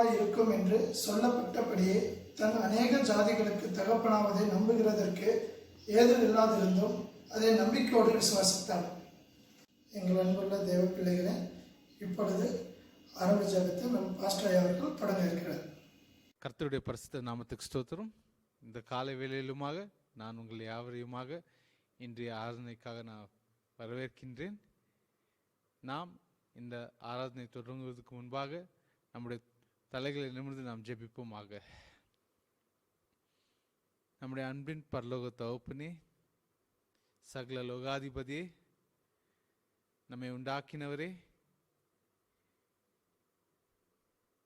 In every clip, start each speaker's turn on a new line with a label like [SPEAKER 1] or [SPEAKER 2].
[SPEAKER 1] பிதாவாய் இருக்கும் என்று சொல்லப்பட்டபடியே தன் அநேக ஜாதிகளுக்கு தகப்பனாவதை நம்புகிறதற்கு ஏதும் இல்லாதிருந்தும் அதை நம்பிக்கையோடு விசுவாசித்தார். எங்கள் அன்புள்ள தேவ பிள்ளைகளே, இப்பொழுது ஆரம்ப ஜெபத்தை நம் பாஸ்டர் அவர்கள் தொடங்க இருக்கிறார்.
[SPEAKER 2] கர்த்தருடைய பரிசுத்த நாமத்துக்கு ஸ்தோத்திரம். இந்த காலை வேளையிலுமாக நான் உங்கள் யாவரையுமாக இன்றைய ஆராதனைக்காக நான் வரவேற்கின்றேன். நாம் இந்த ஆராதனை தொடங்குவதற்கு முன்பாக நம்முடைய தலைகளை நிமிர்ந்து நாம் ஜெபிப்போமாக. நம்முடைய அன்பின் பரலோக தகப்பனே, சகல லோகாதிபதியே, நம்மை உண்டாக்கினவரே,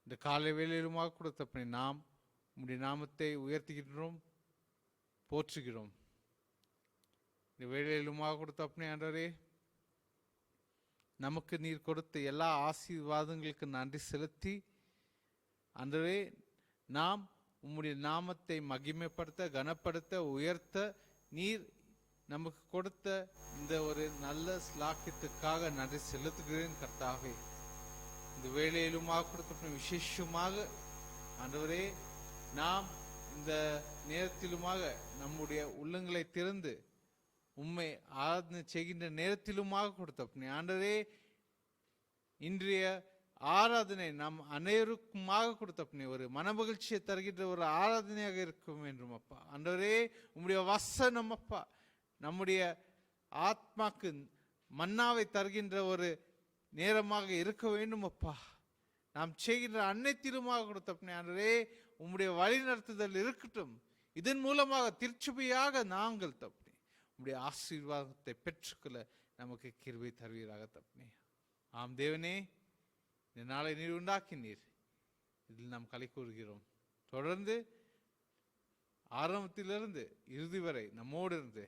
[SPEAKER 2] இந்த காலை வேளையிலுமாக கூட தப்பனே நாம் உம்முடைய நாமத்தை உயர்த்துகின்றோம், போற்றுகிறோம். இந்த வேளையிலுமாக கூட தப்பனே ஆண்டவரே, நமக்கு நீர் கொடுத்த எல்லா ஆசீர்வாதங்களுக்கு நன்றி செலுத்தி ஆண்டவரே, நாம் உம்முடைய நாமத்தை மகிமைப்படுத்த, கனப்படுத்த, உயர்த்த நீர் நமக்கு கொடுத்த இந்த ஒரு நல்ல ஸ்லாக்கியத்துக்காக நன்றி செலுத்துகிறேன் கர்த்தாவே. இந்த வேளையிலுமாக கொடுத்த விசேஷமாக ஆண்டவரே, நாம் இந்த நேரத்திலுமாக நம்முடைய உள்ளங்களை திறந்து உம்மை ஆராதனை செய்கின்ற நேரத்திலுமாக கொடுத்த ஆண்டவரே, இன்றைய ஆராதனை நம் அனைவருக்குமாக கொடுத்த ஒரு மனமகிழ்ச்சியை தருகின்ற ஒரு ஆராதனையாக இருக்கும் என்றும் அப்பா. ஆண்டவரே, உம்முடைய வசனம் அப்பா நம்முடைய ஆத்மாக்கு மன்னாவை தருகின்ற ஒரு நேரமாக இருக்க வேண்டும் அப்பா. நாம் செய்கின்ற அனைத்திலுமாக கொடுத்த ஆண்டவரே, உம்முடைய வழி நடத்துதல் இருக்கட்டும். இதன் மூலமாக திருச்சுபையாக நாங்கள் தப்பனே உம்முடைய ஆசீர்வாதத்தை பெற்றுக்கொள்ள நமக்கு கிருபை தருவீராக தப்பனே. ஆம் தேவனே, இந்த நாளை நீர் உண்டாக்கினீர், இதில் நாம் களி கூறுகிறோம். தொடர்ந்து ஆரம்பத்திலிருந்து இறுதி வரை நம்மோடு இருந்து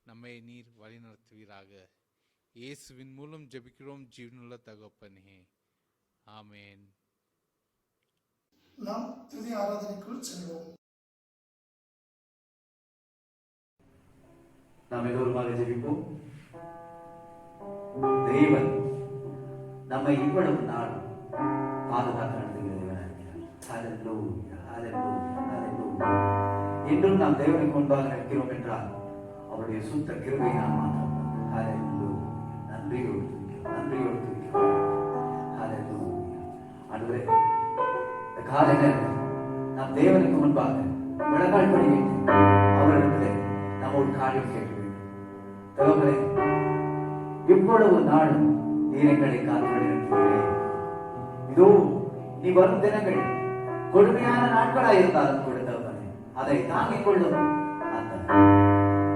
[SPEAKER 2] நம்மை நீர் வழி நடத்துவீராக. இயேசுவின் மூலம் ஜெபிக்கிறோம் ஜீவனுள்ள தகப்பனே, ஆமேன்.
[SPEAKER 1] நாம் துதி ஆராதனைக்குள் செல்வோம்.
[SPEAKER 3] நாம் எல்லோருமாக ஜெபிப்போம். தேவன் நம்மை இவ்வளவு நாள் பாதுகாத்து நடத்துகிறவராக என்றும் நாம் தேவனை கொண்டாக நிற்கிறோம் என்றால் அவருடைய சுத்த கிருபை நாம் மாற்றம். நன்றியோடு நன்றியோடு ஆண்டவரே, இந்த காலை நேரத்தில் நாம் தேவனுக்கு முன்பாக விளங்கால் படி வைத்து அவரிடத்திலே நாம் ஒரு காரியம் கேட்க வேண்டும். தேவனே, இவ்வளவு நாளும் நீர் எங்களை காத்துகிறீர்களே, இதோ நீ வரும் தினங்கள் கொடுமையான நாட்களாக இருந்தாலும் கூட தேவனே, அதை தாங்கிக் கொள்ளும் அந்த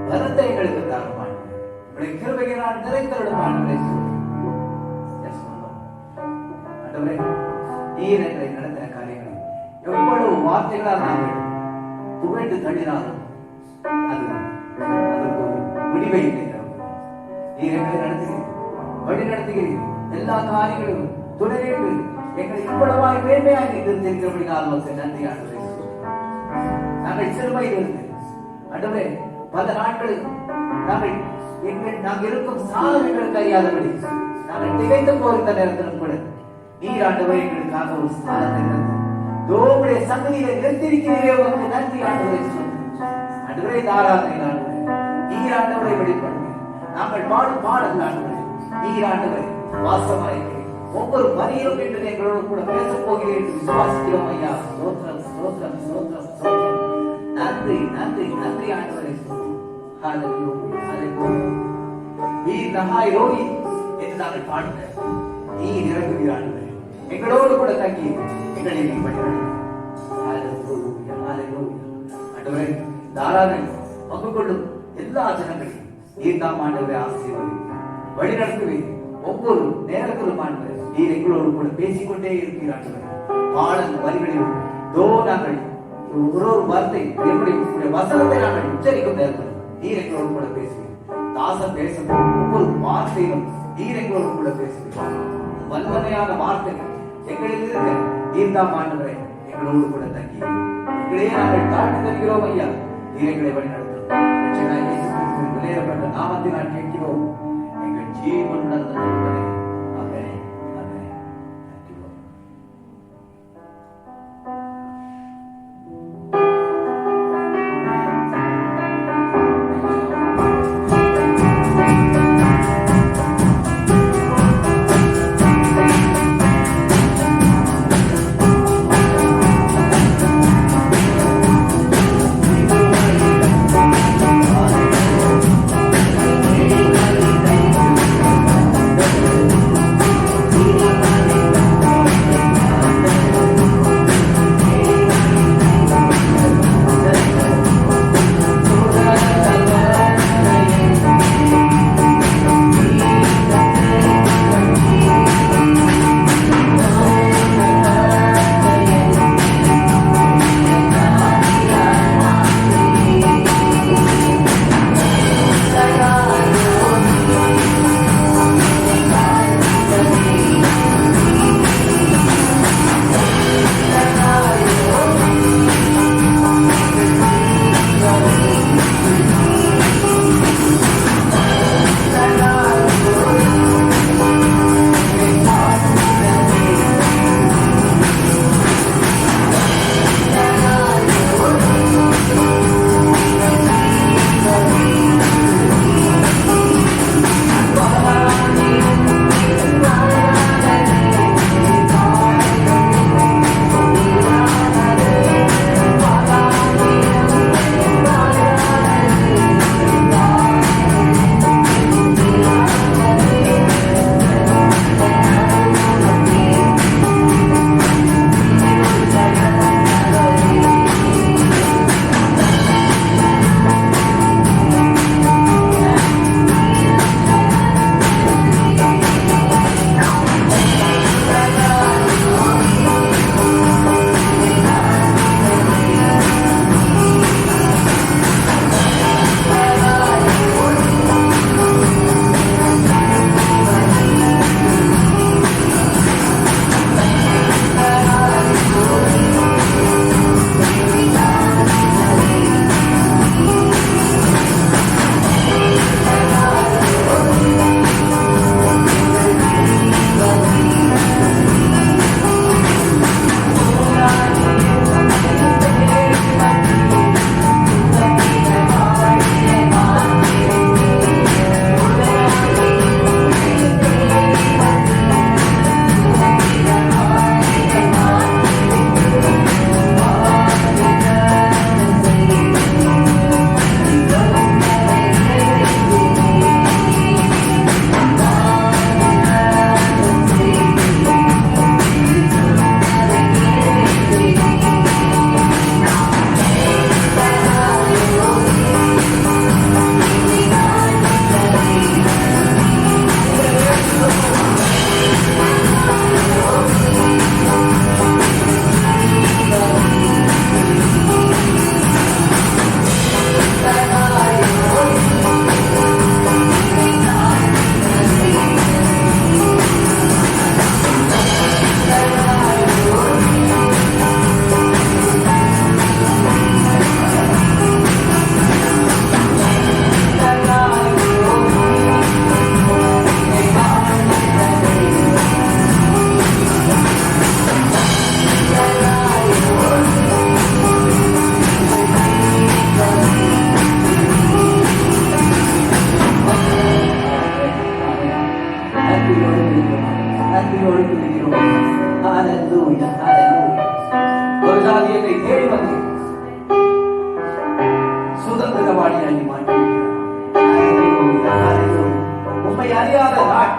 [SPEAKER 3] பலத்தை எங்களுக்கு தாரும். உங்களுடைய கிருபையினால் நிறைந்தருளும் ஆண்டவரே. ஆண்டவரே, நீர் எங்களை நடத்தின காரியங்களை எவ்வளவு வார்த்தைகளால் நாங்கள் புகழ்ந்து தள்ளினாலும் அது அதற்கு ஒரு முடிவை இல்லை. நீர் எங்களை நடத்துகிறீர்கள், வழி நடத்துகிறீர்கள், எல்லா காரியங்களும் துணையிட்டு எங்களை இவ்வளவாய் மேன்மையாக தெரிகிறபடினால் உங்களுக்கு நன்றி ஆண்டவரே. நாங்கள் சிறுமையிலிருந்து ஆண்டவரே பல நாட்களுக்கு நாங்கள் இருக்கும் சாதனைகளுக்கு அறியாதபடி நாங்கள் திகைத்து போகின்ற நேரத்திலும் கூட நீர் ஆண்டவரே எங்களுக்காக ஒரு ஸ்தானத்தை தோமுடைய சங்கதியில நிறுத்திருக்கிறீரே, உங்களுக்கு நன்றி ஆண்டவரே. ஆண்டவரே, தாராதனை ஆண்டவரே, நீர் ஆண்டவரை வெளிப்படுங்க. நாங்கள் பாடும் பாடல் ஆண்டவரே, நீர் ஆண்டவரை வாசமாயிருக்கிறீர்கள். ஒவ்வொரு வரியிலும் என்று எங்களோடு கூட பேசப் போகிறேன் என்று விசுவாசிக்கிறோம் ஐயா. ஸ்தோத்திரம் ஸ்தோத்திரம் ஸ்தோத்திரம் ஸ்தோத்திரம். நன்றி நன்றி நன்றி ஆண்டவரே. ஹல்லேலூயா ஹல்லேலூயா. நீர் நகாய் ரோகி என்று நாங்கள் பாடுங்க. நீர் இறங்குவீர் ஆண்டவரே, எங்களோடு கூட தங்கி எங்களை நீ வழிநடத்துங்க. ஹல்லேலூயா ஹல்லேலூயா. ஆண்டவரே, இந்த ஆராதனை பங்கு கொள்ளும் எல்லா ஜனங்களையும் நீர் தாம் ஆண்டவரை ஆசீர்வதித்து வழிநடத்துவீர். ஒவ்வொரு நேரத்திலும் ஆண்டவரே நீர் எங்களோடு கூட பேசிக்கொண்டே இருக்கிறீர் ஆண்டவரே. பாடல் வரிகளிலும் தோ நாங்கள் ஒரு வார்த்தை என்னுடைய வசனத்தை நாங்கள் உச்சரிக்கும் நேரத்தில் நீர் எங்களோடு கூட பேசுவீர். தாசன் பேசும் ஒவ்வொரு வார்த்தையிலும் நீர் எங்களோடு கூட பேசுவீர். வல்லமையான வார்த்தைகள் எங்களில் இருக்க நீர் தாம் ஆண்டவரே எங்களோடு கூட தங்கி எங்களே நாங்கள் தாழ்ந்து தருகிறோம் ஐயா. நீர் எங்களை வழிநடத்தும் விளையாடப்பட்ட நாமத்தை நான் கேட்கிறோம். எங்கள் ஜீவனுடன்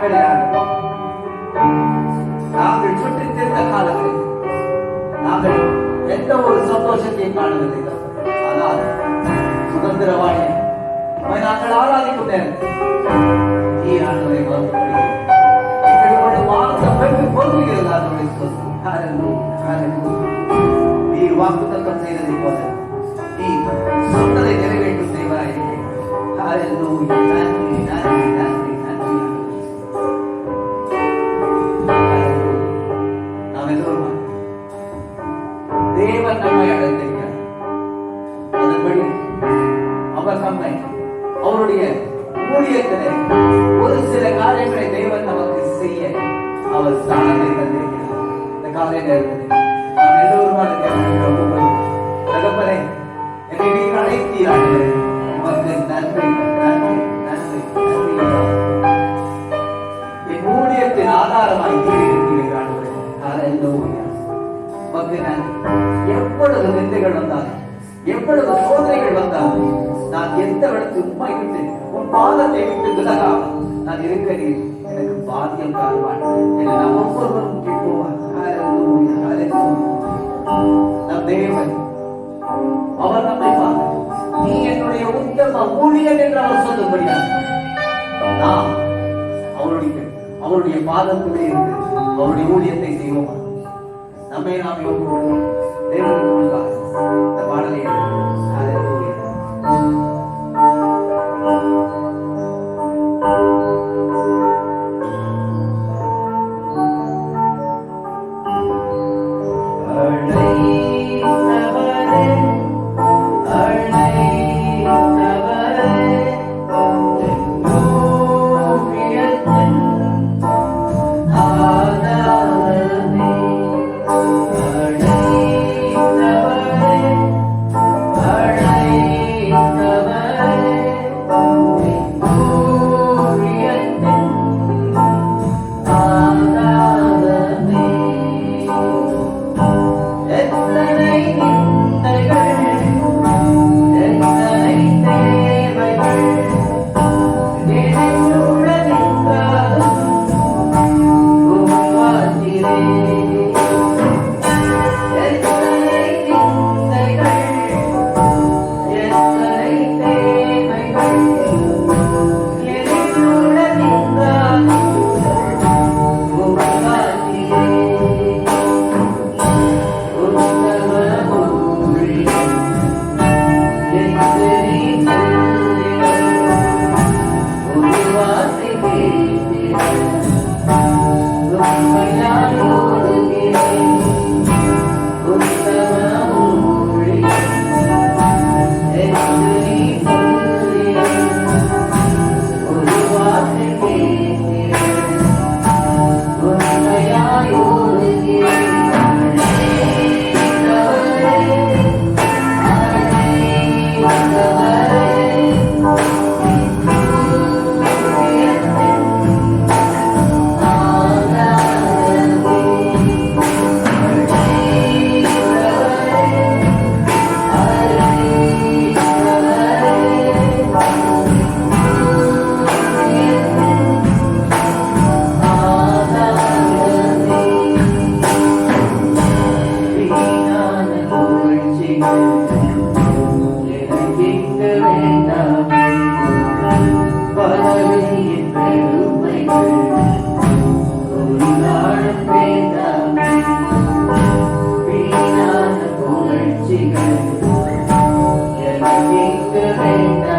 [SPEAKER 3] நாட்களில் நாங்கள் சுற்றித் திரிந்த காலங்களில் நாங்கள் எந்த ஒரு சந்தோஷத்தையும் காணவில்லை. ஆனால் சுதந்திரவாணி நாங்கள் ஆராதிக்கும் நேரம் நீர் ஆண்டவரை மறுபடி எங்களுடைய வாழ்ந்த பெற்று பொருளுகிறது. ஆண்டவரை நீர் வாக்குத்தத்தம் செய்ததை போல நீர் சொன்னதை நிறைவேற்றும் செய்வராயிருக்கிறேன். நன்றி நன்றி நன்றி நன்றி. நாம் எல்லோரும் தேவன் நம்மை அழைத்திருக்கிறார். அதன்படி அவர் நம்மை அவருடைய ஊழியத்திலே ஒரு சில காரியங்களை தேவன் நமக்கு செய்ய அவர் ஸ்தானத்தை தந்திருக்கிறார். இந்த காலை நேரத்தில் நாம் எல்லோரும் தகப்பனே என்னை நீர் அழைத்தீராக உமக்கு நன்றி நன்றி நன்றி நன்றி. என் ஊழியத்தின் ஆதாரமாய் இருக்கிறீர்கள். எவ்வளவு நிந்தைகள் வந்தாலும் எவ்வளவு சோதனைகள் வந்தாலும் நான் எந்த இடத்தில் உண்மை விட்டு உன் பாதத்தை விட்டு விலகாமல் நான் இருக்கிறேன். எனக்கு பாக்கியம் தருவான் என்று நாம் ஒவ்வொருவரும் கேட்போம். நம் தேவன் அவர் நம்மை பார்க்க நீ என்னுடைய உத்தம ஊழியன் என்று அவர் சொல்லும்படியாக நாம் அவருடைய பாதத்திலே இருந்து அவருடைய ஊழியத்தை செய்வோம். நம்மை நாம் யோசிப்போம். தேவனுக்கு முன்பாக இந்த பாடலை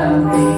[SPEAKER 4] Father,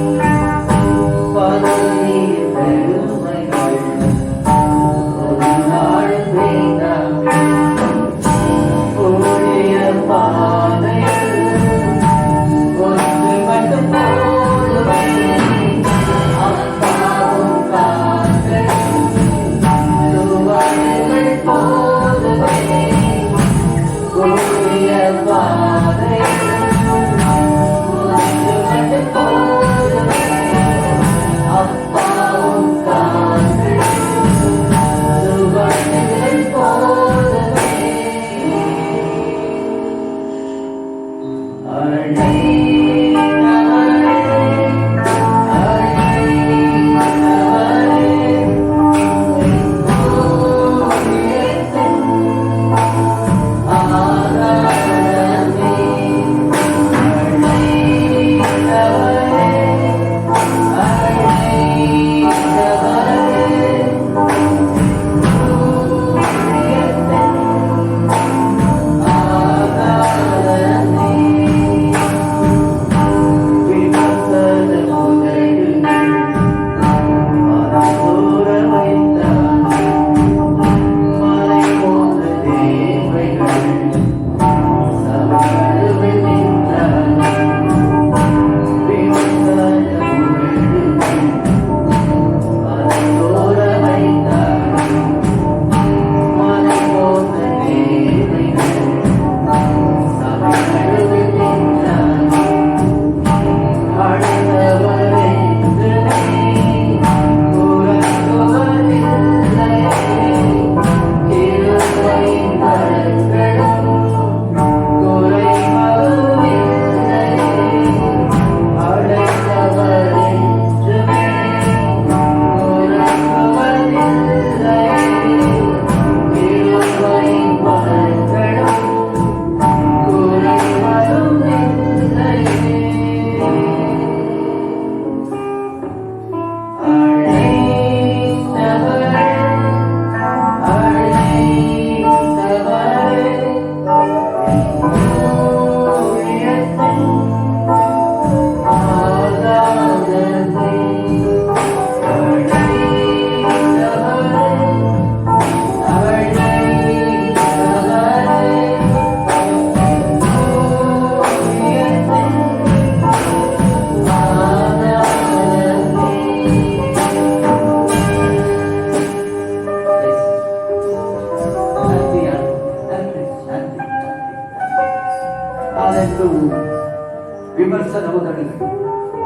[SPEAKER 3] சோதனைகள்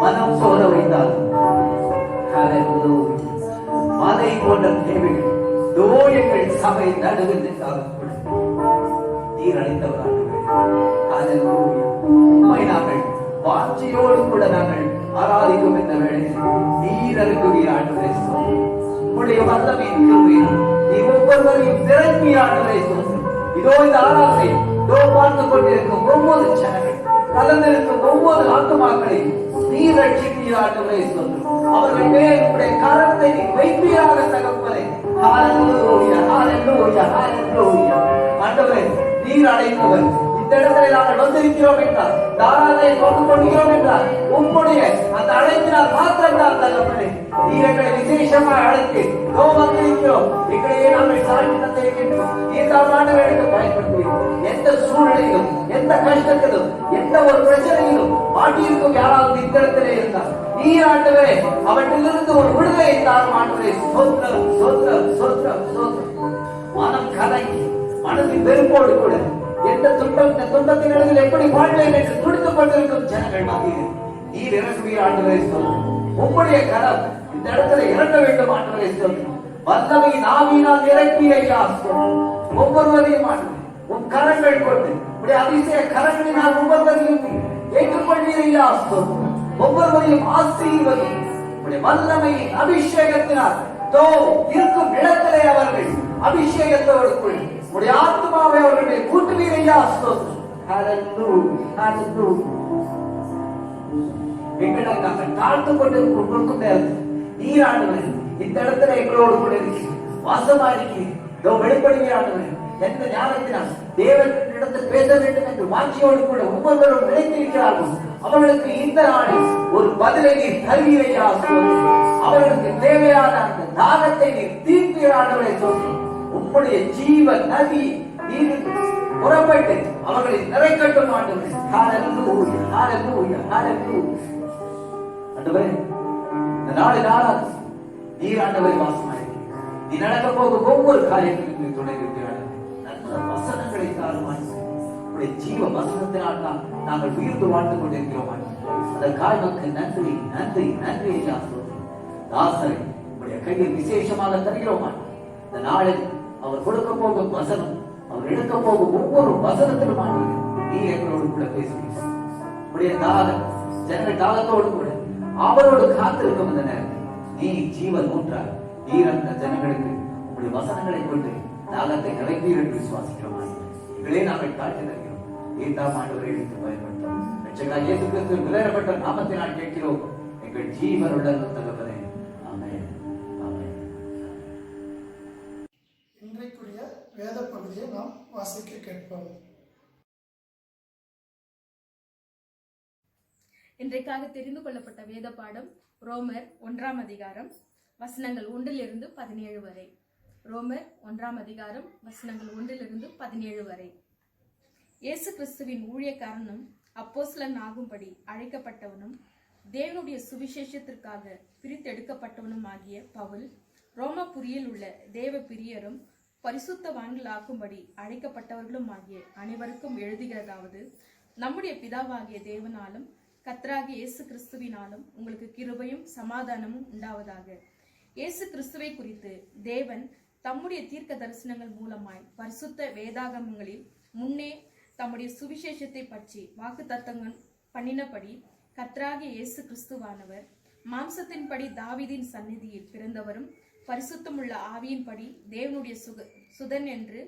[SPEAKER 3] மனம் சோத வைத்தாலும் மலை போன்ற தேவைகள் தோயங்கள் சபை நடுவில் நீர் அளித்தவராக உண்மை நாங்கள் வாஞ்சியோடு கூட நாங்கள் ஆராதிக்கும் இந்த வேளையில் நீர் அருகுவீர் ஆண்டவரே. உங்களுடைய வல்லமையின் கிருபையில் நீ ஒவ்வொருவரையும் திறப்பி ஆண்டவரே. இதோ இந்த ஆராதனை இதோ பார்த்து கொண்டிருக்கும் ஒவ்வொரு ஜனங்கள் கலந்திருக்கும் ஒவ்வொரு ஆத்துமாக்களையும் நீர் ரட்சிப்பீர் ஆண்டவரே. அவர்கள் மேல் உங்களுடைய கரத்தை நீ வைப்பீராக தகப்பனே. ஹalleluya ஹalleluya ஹalleluya. ஆண்டவரே நீர் அழைத்தவர் இந்த இடத்துல நாங்கள் வந்திருக்கிறோம் என்றால் தாராளத்தை கொண்டு கொள்கிறோம் என்றால் உங்களுடைய அந்த அழைப்பினால் மாத்திரம்தான் தகப்பனே. நீர் எங்களை விசேஷமாக அழைத்து வந்திருக்கிறோம். எங்களையே நாங்கள் சாட்சி தந்திருக்கின்றோம். நீர்தான் பயன்படுத்துகிறோம். எந்த சூழ்நிலையிலும் எந்த கஷ்டத்திலும் எந்த ஒரு பிரச்சனையிலும் மாட்டியிருக்கும் யாராவது இந்த இடத்திலே இருந்தால் நீர் ஆண்டவரே அவற்றிலிருந்து ஒரு விடுதலை தாரும் ஆண்டவரே. சோத்திரம் சோத்திரம் சோத்திரம் சோத்திரம். மனம் கலங்கி மனதின் வெறுப்போடு கூட எந்த துன்பத்தின் இடத்தில் எப்படி வாழ்வேன் என்று துடித்துக் கொண்டிருக்கும் ஜனங்கள் மத்தியில் நீர் இறங்குவீர் ஆண்டவரே. உங்களுடைய கரம் இந்த இடத்துல இறங்க வேண்டும் ஆண்டவரே. வல்லமையின் ஆவியினால் இறக்கியா ஒவ்வொருவரையும் உன் கரங்கள் கொண்டு உடைய அதிசய கரங்களினால் ஒவ்வொருவரையும் ஏற்றுக்கொள்வீரையா. ஒவ்வொருவரையும் ஆசீர்வதி உடைய வல்லமையின் அபிஷேகத்தினால் இருக்கும் இடத்திலே அவர்கள் அபிஷேகத்தோடு உடைய ஆத்மாவை அவர்களுடைய கூட்டுவீரையா. எங்களை நாங்கள் தாழ்த்து கொண்டு கொடுக்கும் நீராடுவது இந்த இடத்துல எங்களோடு கூட இருக்கு வாசமா இருக்கு. வெளிப்படுகிறார்கள் எந்த ஞானத்தினால் தேவனிடத்தில் பேச வேண்டும் என்று வாஞ்சியோடு கூட ஒவ்வொருவரும் நினைத்திருக்கிறார்கள். அவர்களுக்கு இந்த நாளில் ஒரு பதிலை நீர் தருவீரையா. அவர்களுக்கு தேவையான அந்த தாகத்தை நீர் தீர்ப்பீரானவரை சொல்லி உங்களுடைய ஜீவ நதி நீர் புறப்பட்டு அவர்களை நிறைக்கட்டும் ஆண்டவரே. ஹalleluya ஹalleluya ஹalleluya. ஆண்டவரே இந்த நாளில் ஆராதனை நீர் ஆண்டவரை வாசமாய் நீ நடக்க போகும் ஒவ்வொரு காரியங்களுக்கும் துணை இருக்கிறார். நல்ல வசனங்களை தாருமாய் உடைய ஜீவ வசனத்தினால் தான் நாங்கள் உயிர்த்து வாழ்ந்து கொண்டிருக்கிறோம். அதற்காக நமக்கு நன்றி நன்றி நன்றி. தாசரை உடைய கையில் விசேஷமாக தருகிறோம். இந்த நாளில் அவர் கொடுக்க போகும் வசனம் அவர் எடுக்க போகும் ஒவ்வொரு வசனத்திலும் நீ எங்களோடு கூட பேசுகிறீர்கள். உடைய தாகம் ஜனங்கள் தாகத்தோடு கூட அவரோடு காத்திருக்கும் இந்த நேரத்தில் நீ ஜீவன் ஊற்றார். நீர் அந்த ஜனங்களுக்கு உங்களுடைய வசனங்களை கொண்டு தாகத்தை கலைப்பீர் என்று விசுவாசிக்கிறோம். இவர்களே நாங்கள் காட்டி தருகிறோம். ஏதாம் ஆண்டவரை எடுத்து பயன்படுத்தும் ரட்சகராகிய இயேசு கிறிஸ்துவின் விலையிடப்பட்ட நாமத்தினால் கேட்கிறோம் எங்கள் ஜீவனுள்ள தகப்பனே. ஆமென் ஆமென்.
[SPEAKER 1] இன்றைக்குரிய வேத பகுதியை நாம் வாசிக்க கேட்போம்.
[SPEAKER 4] இன்றைக்காக தெரிந்து கொள்ளப்பட்ட வேத பாடம் ரோமர் 1ஆம் அதிகாரம் வசனங்கள் 1 17 வரை. ரோமர் 1ஆம் அதிகாரம் வசனங்கள் 1 17 வரை. இயேசு கிறிஸ்துவின் ஊழியக்காரனும் அப்போஸ்தலன் ஆகும்படி அழைக்கப்பட்டவனும் தேவனுடைய சுவிசேஷத்திற்காக பிரித்தெடுக்கப்பட்டவனும் ஆகிய பவுல் ரோமபுரியில் உள்ள தேவ பிரியரும் பரிசுத்தவான்கள் ஆக்கும்படி அழைக்கப்பட்டவர்களும் ஆகிய அனைவருக்கும் எழுதுகிறதாவது, நம்முடைய பிதாவாகிய தேவனாலும் கர்த்தராகிய இயேசு கிறிஸ்துவினாலும் உங்களுக்கு கிருபையும் சமாதானமும் உண்டாவதாக. இயேசு கிறிஸ்துவை குறித்து தேவன் தம்முடைய தீர்க்க தரிசனங்கள் மூலமாய் பரிசுத்த வேதாகமங்களில் முன்னே தம்முடைய சுவிசேஷத்தை பற்றி வாக்குத்தத்தங்கள் பண்ணினபடி கர்த்தராகிய இயேசு கிறிஸ்துவானவர் மாம்சத்தின்படி தாவீதின் சந்நிதியில் பிறந்தவரும் பரிசுத்தமுள்ள ஆவியின்படி தேவனுடைய சுதன் என்று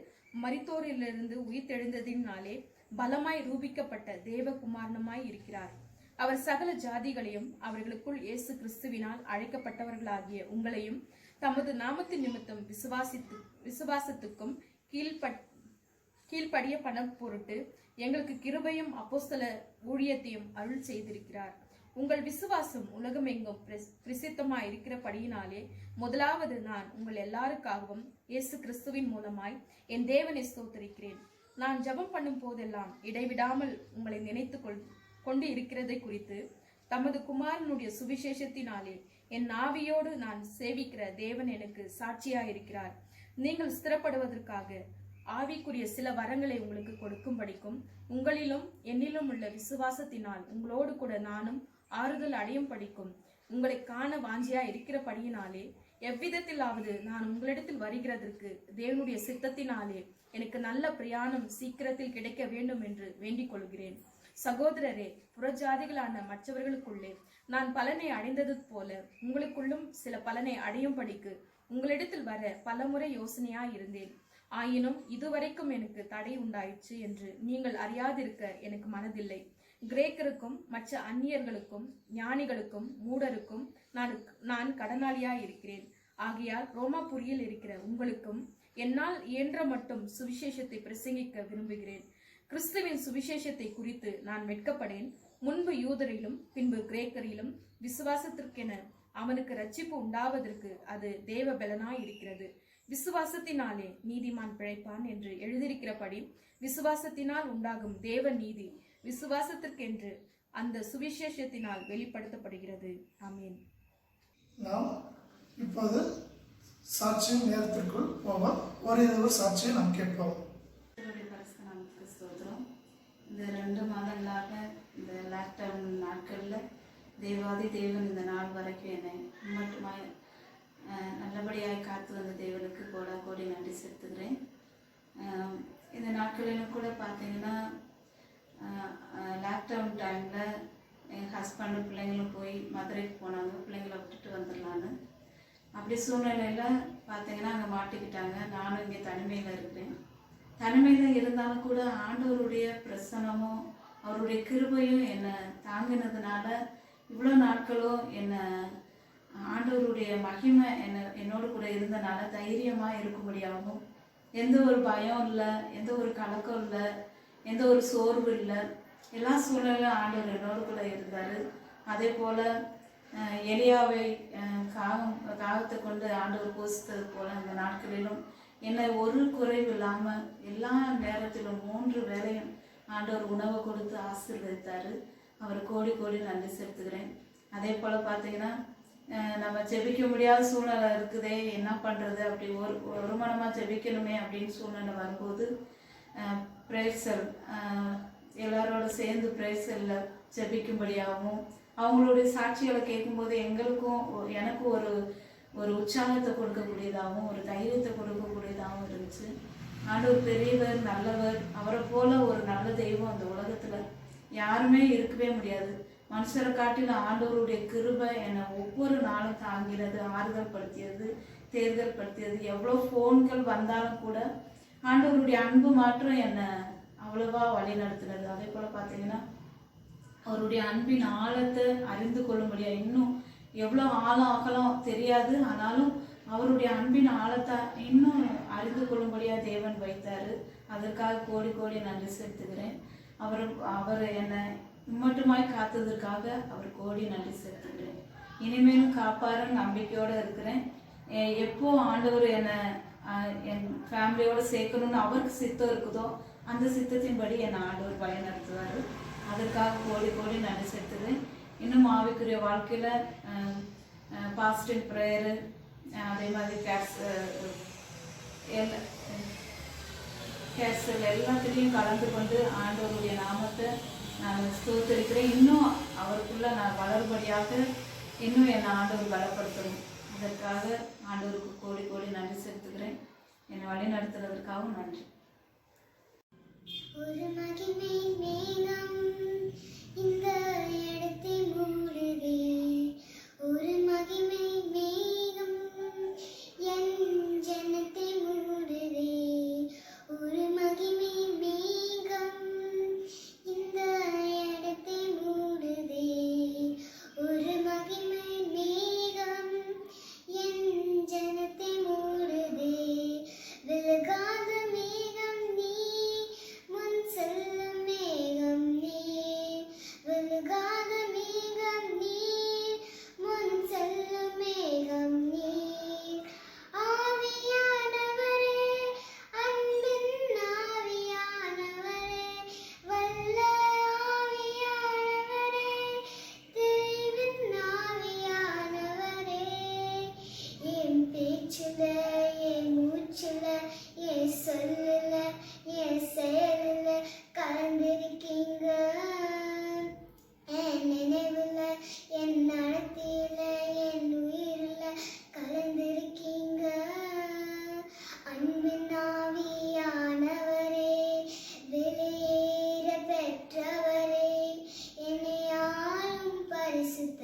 [SPEAKER 4] மரித்தோரிலிருந்து உயிர்த்தெழுந்ததினாலே பலமாய் ரூபிக்கப்பட்ட தேவகுமாரனுமாய் இருக்கிறார். அவர் சகல ஜாதிகளையும் அவர்களுக்குள் இயேசு கிறிஸ்துவினால் அழைக்கப்பட்டவர்களாகிய உங்களையும் தமது நாமத்தின் நிமித்தம் விசுவாசத்துக்கும் கீழ்ப்படிய பண்ண பொருட்டு எங்களுக்கு கிருபையும் அப்போஸ்தல ஊழியத்தையும் அருள் செய்திருக்கிறார். உங்கள் விசுவாசம் உலகமெங்கும் பிரசித்தமாய் இருக்கிறபடியினாலே முதலாவது நான் உங்கள் எல்லாருக்காகவும் இயேசு கிறிஸ்துவின் மூலமாய் என் தேவனை ஸ்தோத்திரிக்கிறேன். நான் ஜெபம் பண்ணும் போதெல்லாம் இடைவிடாமல் உங்களை நினைத்து கொண்டு இருக்கிறதை குறித்து தமது குமாரனுடைய சுவிசேஷத்தினாலே என் ஆவியோடு நான் சேவிக்கிற தேவன் எனக்கு சாட்சியாயிருக்கிறார். நீங்கள் ஸ்திரப்படுவதற்காக ஆவிக்குரிய சில வரங்களை உங்களுக்கு கொடுக்கும் படிக்கும் உங்களிலும் என்னிலும் உள்ள விசுவாசத்தினால் உங்களோடு கூட நானும் ஆறுதல் அடையும் படிக்கும் உங்களை காண வாஞ்சியா இருக்கிறபடியினாலே எவ்விதத்திலாவது நான் உங்களிடத்தில் வருகிறதற்கு தேவனுடைய சித்தத்தினாலே எனக்கு நல்ல பிரயாணம் சீக்கிரத்தில் கிடைக்க வேண்டும் என்று வேண்டிக் கொள்கிறேன். சகோதரரே, புறஜாதிகளான மற்றவர்களுக்குள்ளே நான் பலனை அடைந்தது போல உங்களுக்குள்ளும் சில பலனை அடையும்படிக்கு உங்களிடத்தில் வர பலமுறை யோசனையா இருந்தேன். ஆயினும் இதுவரைக்கும் எனக்கு தடை உண்டாயிற்று என்று நீங்கள் அறியாதிருக்க எனக்கு மனதில்லை. கிரேக்கருக்கும் மற்ற அந்நியர்களுக்கும் ஞானிகளுக்கும் மூடருக்கும் நான் கடனாளியா இருக்கிறேன். ஆகையால் ரோமாபுரியில் இருக்கிற உங்களுக்கும் என்னால் இயன்ற மட்டும் சுவிசேஷத்தை பிரசங்கிக்க விரும்புகிறேன். கிறிஸ்துவின் சுவிசேஷத்தை குறித்து நான் வெட்கப்படேன். முன்பு யூதரிலும் பின்பு கிரேக்கரிலும் விசுவாசத்திற்கென அவனுக்கு ரட்சிப்பு உண்டாவதற்கு அது தேவ பலனாய் இருக்கிறது. விசுவாசத்தினாலே நீதிமான் பிழைப்பான் என்று எழுதியிருக்கிறபடி விசுவாசத்தினால் உண்டாகும் தேவ நீதி விசுவாசத்திற்கென்று அந்த சுவிசேஷத்தினால் வெளிப்படுத்தப்படுகிறது. ஆமென்.
[SPEAKER 1] நாம் இப்போது சாட்சியின் நேரத்திற்குள் போவோம். ஒரு சாட்சியை நாம் கேட்போம்.
[SPEAKER 5] இந்த 2 மாதங்களாக இந்த லாக்டவுன் நாட்களில் தேவாதி தேவன் இந்த நாள் வரைக்கும் என்னை மட்டுமாய் நல்லபடியாக காத்து வந்த தேவனுக்கு கோடி நன்றி செலுத்துகிறேன். இந்த நாட்களிலும் கூட பார்த்தீங்கன்னா லாக்டவுன் டைமில் என் ஹஸ்பண்டும் பிள்ளைங்களும் போய் மதுரைக்கு போனாங்க, பிள்ளைங்களை விட்டுட்டு வந்துடலான்னு. அப்படி சூழ்நிலையில் பார்த்தீங்கன்னா அங்கே மாட்டிக்கிட்டாங்க. நானும் இங்கே தனிமையில் இருக்கிறேன். தனிமையில் இருந்தாலும் கூட ஆண்டவருடைய பிரசனமும் அவருடைய கிருபையும் என்னை தாங்கினதுனால இவ்வளோ நாட்களும் என்னை ஆண்டவருடைய மகிமை என்னோடு கூட இருந்தனால தைரியமாக இருக்கும்படியாகவும் எந்த ஒரு பயம் இல்லை, எந்த ஒரு கலக்கம் இல்லை, எந்த ஒரு சோர்வு இல்லை. எல்லா சூழ்நிலையும் ஆண்டவர் என்னோடு கூட இருந்தார். அதே போல் எலியாவை காகத்தை கொண்டு ஆண்டவர் போசித்தது போல் இந்த நாட்களிலும் என்னை ஒரு குறைவு இல்லாமல் எல்லா நேரத்திலும் 3 வேளையும் ஆண்டவர் உணவை கொடுத்து ஆசீர்வதித்தார். அவர் கோடி நன்றி செலுத்துகிறேன். அதே போல் பார்த்தீங்கன்னா நம்ம ஜெபிக்க முடியாத சூழ்நிலை இருக்குதே, என்ன பண்ணுறது, அப்படி ஒரு மனமாக ஜெபிக்கணுமே அப்படின்னு சூழ்நிலை வரும்போது பிரேயர்சல் எல்லாரோட சேர்ந்து பிரேயர்சலில் ஜெபிக்கும்படியாகவும் அவங்களுடைய சாட்சிகளை கேட்கும்போது எனக்கும் ஒரு உற்சாகத்தை கொடுக்கக்கூடியதாகவும் ஒரு தைரியத்தை கொடுக்கக்கூடியதாகவும் இருந்துச்சு. ஆண்டவர் பெரியவர், நல்லவர். அவரை போல ஒரு நல்ல தெய்வம் அந்த உலகத்தில் யாருமே இருக்கவே முடியாது. மனுஷரை காட்டிலும் ஆண்டவருடைய கிருபை என்னை ஒவ்வொரு நாளும் தாங்கிறது, ஆறுதல் படுத்தியது, தேர்தல் படுத்தியது. எவ்வளோ ஃபோன்கள் வந்தாலும் கூட ஆண்டவருடைய அன்பு மாற்றம் என்னை அவ்வளவா வழி நடத்துனது. அதே போல் பார்த்தீங்கன்னா அவருடைய அன்பின் ஆழத்தை அறிந்து கொள்ளும்படியா, இன்னும் எவ்வளோ ஆழம் அகலம் தெரியாது, ஆனாலும் அவருடைய அன்பின் ஆழத்தை இன்னும் அறிந்து கொள்ளும்படியா தேவன் வைத்தார். அதற்காக கோடி நன்றி செலுத்துகிறேன். அவர் என்னை மட்டுமாய் காத்ததற்காக அவர் கோடி நன்றி செலுத்துகிறேன். இனிமேலும் காப்பாருன்னு நம்பிக்கையோடு இருக்கிறேன். எப்போ ஆண்டவர் என்னை என் ஃபேமிலியோடு சேர்க்கணும்னு அவருக்கு சித்தம் இருக்குதோ அந்த சித்தத்தின்படி என்னை ஆண்டவர் வழி நடத்துவார். அதற்காக கோடி நன்றி செலுத்துகிறேன். இன்னும் ஆவிக்குரிய வாழ்க்கையில் பாஸ்டிங் ப்ரேயரு, அதே மாதிரி கேர்சல் எல்லாத்துலேயும் கலந்து கொண்டு ஆண்டவருடைய நாமத்தை நான் ஸ்தோத்திரிக்கிறேன். இன்னும் அவருக்குள்ள நான் வளரும்படியாக இன்னும் என்னை ஆண்டவர் பலப்படுத்தணும். அதற்காக ஆண்டவருக்கு கோடி நன்றி செலுத்துகிறேன். என்னை வழி நடத்துறதற்காகவும் நன்றி.
[SPEAKER 6] ஒரு மகிமை மேகம் இந்த இடத்தை மூடுதே, ஒரு மகிமை மேகம் என் ஜனத்தை மூடுதே, ஒரு மகிமை மேகம் இந்த இடத்தை மூடுதே, ஒரு மகிமை மேகம் என் ஜனத்தை மூடுதே, விலகாத மேகம் நீ, முன் செல்லும் மேகம் நீ, விலகாத மேகம்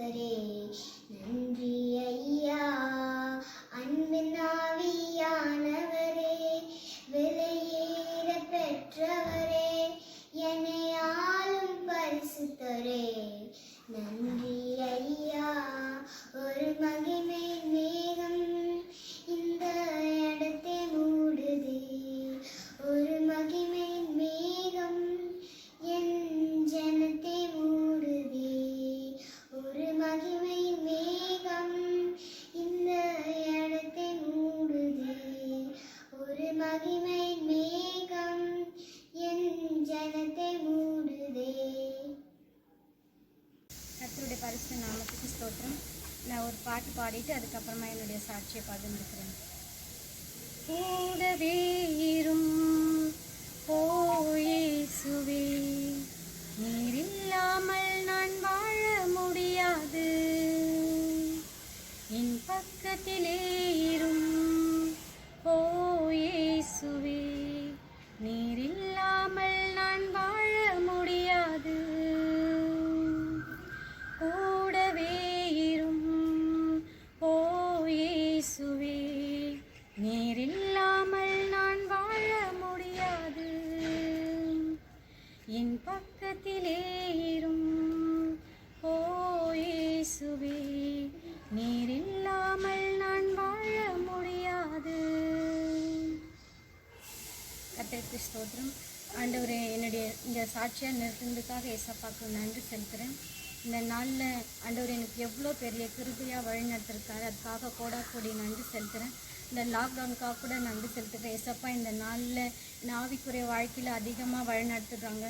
[SPEAKER 6] பரிசுத்தரே நன்றி ஐயா. அன்பின் ஆவியானவரே விலையேற பெற்றவரே என்னை ஆளும் பரிசுத்தரே நன்றி ஐயா. ஒரு மகிமை மேகம் இந்த இடத்தை மூடுதே, ஒரு மகிமை மேகம் என் ஜனத்தை மூடுதே, ஒரு மகிமை மேகம் இந்த இடத்தை மூடுதே, ஒரு மகிமை மேகம் என் ஜனத்தை மூடுதே.
[SPEAKER 7] கர்த்தருடைய பரிசுத்த நாமத்துக்கு ஸ்தோத்திரம். நான் ஒரு பாட்டு பாடிட்டு அதுக்கப்புறமா என்னுடைய சாட்சியை பகிர்ந்துக்கிறேன். கூடவே இரும் ஓ இயேசுவே, நீர் இல்லாமல் நான் வாழ முடியாது. என் பக்கத்திலே இரும் ஓ இயேசுவே, நீர் இல்லாமல் நான் வாழ முடியாது. கூடவே இரும் ஓ இயேசுவே, நீர் இல்லாமல் நான் வாழ முடியாது. என் பக்கத்திலே இரும் ஓ இயேசுவே, நீர் இல்லாமல் நான் வாழ முடியாது. கர்த்தருக்கு ஸ்தோத்திரம். ஆண்டவரே, என்னுடைய இந்த சாட்சியாக நிறுத்தினதுக்காக ஏசப்பாவுக்கு நன்றி செலுத்துகிறேன். இந்த நாளில் ஆண்டவர் எனக்கு எவ்வளோ பெரிய கிருபையாக வழிநடத்திருக்காரு, அதுக்காக கோடாக்கோடி நன்றி செலுத்துகிறேன். இந்த லாக்டவுனுக்காக கூட நன்றி செலுத்துகிறேன். ஏசப்பா, இந்த நாளில் என் ஆவிக்குரிய வாழ்க்கையில் அதிகமாக வழிநடத்துகிறாங்க.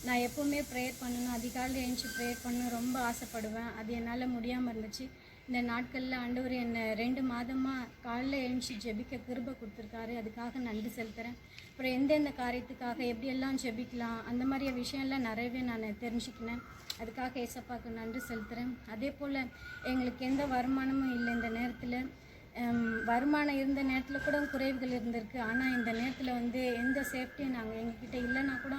[SPEAKER 7] நான் எப்போவுமே ப்ரேயர் பண்ணணும், அதிகாலையில் எழுந்துச்சி ப்ரேயர் பண்ணணும் ரொம்ப ஆசைப்படுவேன். அது என்னால் முடியாமல் இருந்துச்சு. இந்த நாட்களில் ஆண்டவர் என்னை 2 மாதமாக காலைல எழுந்துச்சி ஜெபிக்க கிருபை கொடுத்துருக்காரு. அதுக்காக நன்றி செலுத்துகிறேன். அப்புறம் எந்தெந்த காரியத்துக்காக எப்படியெல்லாம் ஜெபிக்கலாம் அந்த மாதிரி விஷயம்லாம் நிறையவே நான் தெரிஞ்சுக்கினேன். அதுக்காக ஏசப்பாவுக்கு நன்றி செலுத்துகிறேன். அதே போல் எங்களுக்கு எந்த வருமானமும் இல்லை. இந்த நேரத்தில் வருமானம் இருந்த நேரத்தில் கூட குறைவுகள் இருந்திருக்கு. ஆனால் இந்த நேரத்தில் எந்த சேஃப்டியும் நாங்கள் எங்ககிட்ட இல்லைன்னா கூட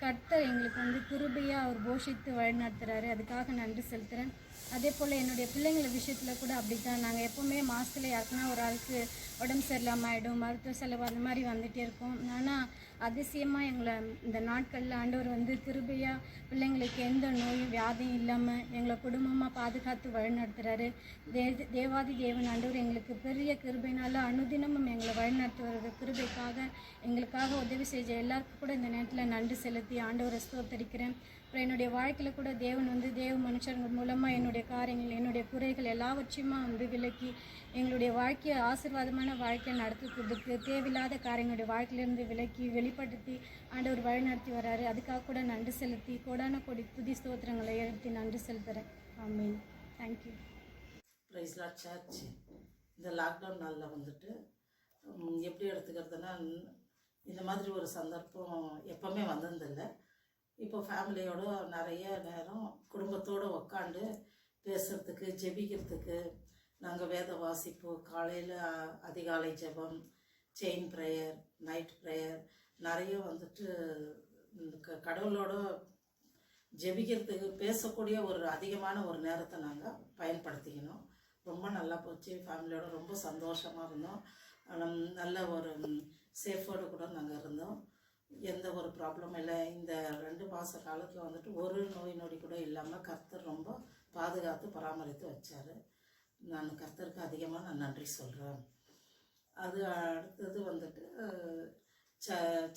[SPEAKER 7] கர்த்தர் எங்களுக்கு கிருபையாக அவர் போஷித்து வழிநடத்துகிறாரு. அதுக்காக நன்றி செலுத்துகிறேன். அதே போல் என்னுடைய பிள்ளைங்கள விஷயத்தில் கூட அப்படி தான். நாங்கள் எப்போவுமே மாதத்தில் யாருக்குன்னா ஒரு ஆளுக்கு உடம்பு சரியில்லாமல் ஆகிடும், மருத்துவ செலவு அந்த மாதிரி வந்துகிட்டே இருக்கும். ஆனால் அதிசயமாக எங்களை இந்த நாட்களில் ஆண்டவர் கிருபையாக பிள்ளைங்களுக்கு எந்த நோயும் வியாதியும் இல்லாமல் எங்களை குடும்பமாக பாதுகாத்து வழிநடத்துகிறாரு. தேவாதி தேவன் ஆண்டவர் எங்களுக்கு பெரிய கிருபைனால அனுதினமும் எங்களை வழிநடத்தி வர்ற கிருபைக்காக எங்களுக்காக உதவி செஞ்ச எல்லாருக்கும் கூட இந்த நேரத்தில் நன்றி செலுத்தி ஆண்டவரை ஸ்தோத்தரிக்கிறேன். அப்புறம் என்னுடைய வாழ்க்கையில் கூட தேவன் தேவ மனுஷங்க மூலமாக என்னுடைய காரியங்கள் என்னுடைய குறைகள் எல்லாவற்றையுமா விலக்கி எங்களுடைய வாழ்க்கையை ஆசீர்வாதமான வாழ்க்கையை நடத்துறதுக்கு தேவையில்லாத காரியங்களுடைய வாழ்க்கையிலேருந்து விலக்கி வெளிப்படுத்தி ஆண்டவர் வழி நடத்தி வர்றாரு. அதுக்காக கூட நன்றி செலுத்தி கோடான கோடி துதி ஸ்தோத்திரங்களை எழுத்தி நன்றி செலுத்துகிறேன். Amen. Thank you.
[SPEAKER 8] Praise Lord church. இந்த லாக்டவுன் நாளில் எப்படி எடுத்துக்கிறதுனா, இந்த மாதிரி ஒரு சந்தர்ப்பம் எப்போவுமே வந்ததில்லை. இப்போ ஃபேமிலியோடு நிறைய நேரம் குடும்பத்தோடு உக்காண்டு பேசுகிறதுக்கு ஜெபிக்கிறதுக்கு நாங்கள் வேத வாசிப்போம். காலையில் அதிகாலை ஜெபம், செயின் ப்ரேயர், நைட் ப்ரேயர், நிறைய கடவுளோட ஜெபிக்கிறதுக்கு பேசக்கூடிய ஒரு அதிகமான ஒரு நேரத்தை நாங்கள் பயன்படுத்திக்கணும். ரொம்ப நல்லா போச்சு. ஃபேமிலியோட ரொம்ப சந்தோஷமாக இருந்தோம். நல்ல ஒரு சேஃபோடு கூட நாங்கள் இருந்தோம். எந்த ஒரு ப்ராப்ளமும் இல்லை. இந்த 2 மாத காலத்தில் ஒரு நோய் நொடி கூட இல்லாமல் கர்த்தர் ரொம்ப பாதுகாத்து பராமரித்து வச்சார். நான் கர்த்தருக்கு அதிகமாக நான் நன்றி சொல்கிறேன். அது அடுத்தது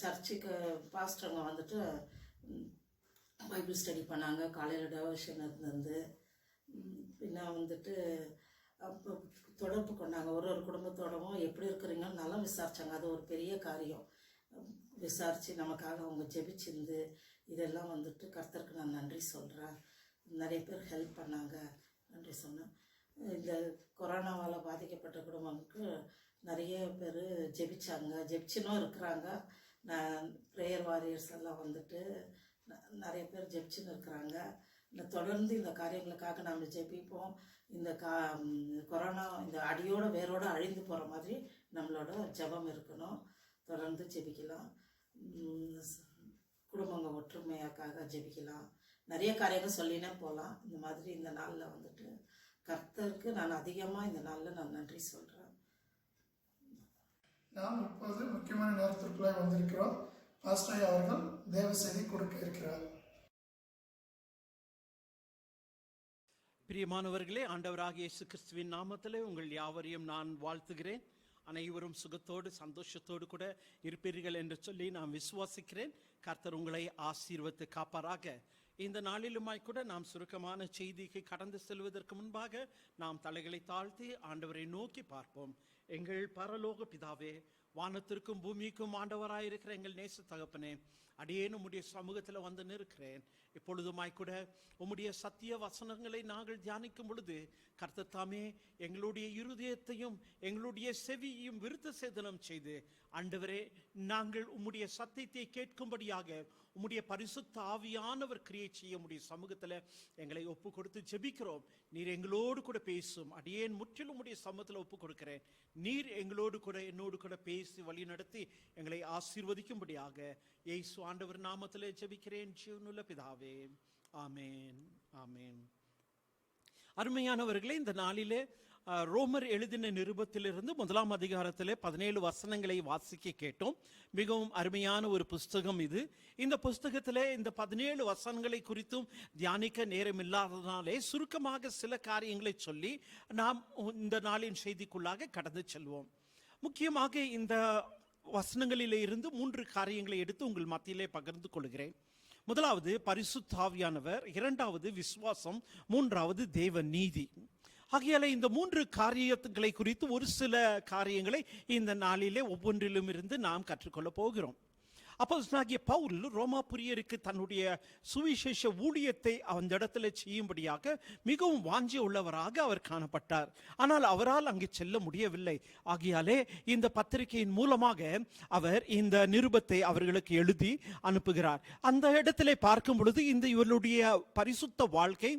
[SPEAKER 8] சர்ச்சுக்கு பாஸ்டருங்க பைபிள் ஸ்டடி பண்ணாங்க. காலையில் டெவோஷன் இருந்தது. பின்ன அப்போ தொடர்பு கொண்டாங்க. ஒரு குடும்பத்தோடவும் எப்படி இருக்கிறீங்கன்னு நல்லா விசாரித்தாங்க. அது ஒரு பெரிய காரியம். விசாரித்து நமக்காக அவங்க ஜெபிச்சிருந்து இதெல்லாம் கர்த்தருக்கு நான் நன்றி சொல்கிறேன். நிறைய பேர் ஹெல்ப் பண்ணாங்க, நன்றி சொன்னேன். இந்த கொரோனாவால் பாதிக்கப்பட்ட குடும்பங்களுக்கு நிறைய பேர் ஜெபிச்சாங்க, ஜெபிச்சினும் இருக்கிறாங்க. நான் ப்ரேயர் வாரியர்ஸ் எல்லாம் நிறைய பேர் ஜெபிச்சுன்னு இருக்கிறாங்க. தொடர்ந்து இந்த காரியங்களுக்காக நம்ம ஜெபிப்போம். இந்த கொரோனா இந்த அடியோட வேரோடு அழிந்து போகிற மாதிரி நம்மளோட ஜெபம் இருக்கணும். தொடர்ந்து ஜெபிக்கலாம். குடும்பங்க ஒற்றுமையாக்காக ஜெபிக்கலாம். நிறைய காரியங்கள் சொல்லினே போகலாம். இந்த மாதிரி இந்த நாளில் வந்துட்டு கர்த்தருக்கு நான் அதிகமாக இந்த நாளில் நான் நன்றி சொல்கிறேன்.
[SPEAKER 1] நாம் இப்போது முக்கியமான நேரத்திற்குள்ளே வந்திருக்கிறோம். பாஸ்டர் அவர்கள் தேவ செய்தி கொடுக்க இருக்கிறார்.
[SPEAKER 9] பிரியமானவர்களே, ஆண்டவராகிய இயேசு கிறிஸ்துவின் நாமத்திலே உங்கள் யாவரையும் நான் வாழ்த்துகிறேன். அனைவரும் சுகத்தோடு சந்தோஷத்தோடு கூட இருப்பீர்கள் என்று சொல்லி நான் விசுவாசிக்கிறேன். கர்த்தர் உங்களை ஆசீர்வதித்து காப்பாராக. இந்த நாளிலுமாய் கூட நாம் சுருக்கமான செய்திக்கு கடந்து செல்வதற்கு முன்பாக நாம் தலைகளை தாழ்த்தி ஆண்டவரை நோக்கி பார்ப்போம். எங்கள் பரலோக பிதாவே, வானத்திற்கும் பூமிக்கும் ஆண்டவராயிருக்கிற எங்கள் நேச தகப்பனே, அடியேன் உம்முடைய சமூகத்தில் வந்து நிற்கிறேன். இப்பொழுதுமாய் கூட உம்முடைய சத்திய வசனங்களை நாங்கள் தியானிக்கும் பொழுது கர்த்தர் தாமே எங்களுடைய இருதயத்தையும் எங்களுடைய செவியையும் விருத்த சேதனம் செய்து ஆண்டவரே, நாங்கள் உம்முடைய சத்தியத்தை கேட்கும்படியாக உம்முடைய பரிசுத்த ஆவியானவர் கிரியை செய்ய உம்முடைய சமூகத்தில் எங்களை ஒப்பு கொடுத்து ஜெபிக்கிறோம். நீர் எங்களோடு கூட பேசும். அடியேன் முற்றிலும் உம்முடைய சமூகத்தில் ஒப்பு கொடுக்கிறேன். நீர் எங்களோடு கூட என்னோடு கூட பேசி வழி நடத்தி எங்களை ஆசீர்வதிக்கும்படியாக இயேசு ஆண்டவர் நாமத்திலே ஜெபிக்கிறேன் ஜீவனுள்ள பிதாவே, ஆமேன், ஆமேன். அருமையானவர்களே, இந்த நாளிலே ரோமர் எழுதின நிருபத்திலிருந்து 1ஆம் அதிகாரத்திலே 17 வசனங்களை வாசிக்க கேட்டோம். மிகவும் அருமையான ஒரு புஸ்தகம் இது. இந்த புஸ்தகத்திலே இந்த 17 வசனங்களை குறித்தும் தியானிக்க நேரம் இல்லாததாலே சுருக்கமாக சில காரியங்களை சொல்லி நாம் இந்த நாளின் செய்திக்குள்ளாக கடந்து செல்வோம். முக்கியமாக இந்த வசனங்களிலே இருந்து 3 காரியங்களை எடுத்து உங்கள் மத்தியிலே பகிர்ந்து கொள்கிறேன். முதலாவது பரிசுத்த ஆவியானவர், இரண்டாவது விசுவாசம், மூன்றாவது தேவ நீதி. ஆகையால இந்த 3 காரியங்களை குறித்து ஒரு சில காரியங்களை இந்த நாளிலே ஒவ்வொன்றிலும் இருந்து நாம் கற்றுக்கொள்ள போகிறோம். அப்போஸ்தலனாகிய பவுல் ரோமாபுரியருக்கு தன்னுடைய சுவிசேஷ ஊழியத்தை அந்த இடத்துல செய்யும்படியாக மிகவும் வாஞ்சி உள்ளவராக அவர் காணப்பட்டார். ஆனால் அவரால் அங்கே செல்ல முடியவில்லை. ஆகையாலே இந்த பத்திரிகையின் மூலமாக அவர் இந்த நிருபத்தை அவர்களுக்கு எழுதி அனுப்புகிறார். அந்த இடத்திலே பார்க்கும் பொழுது இந்த இவருடைய பரிசுத்த வாழ்க்கை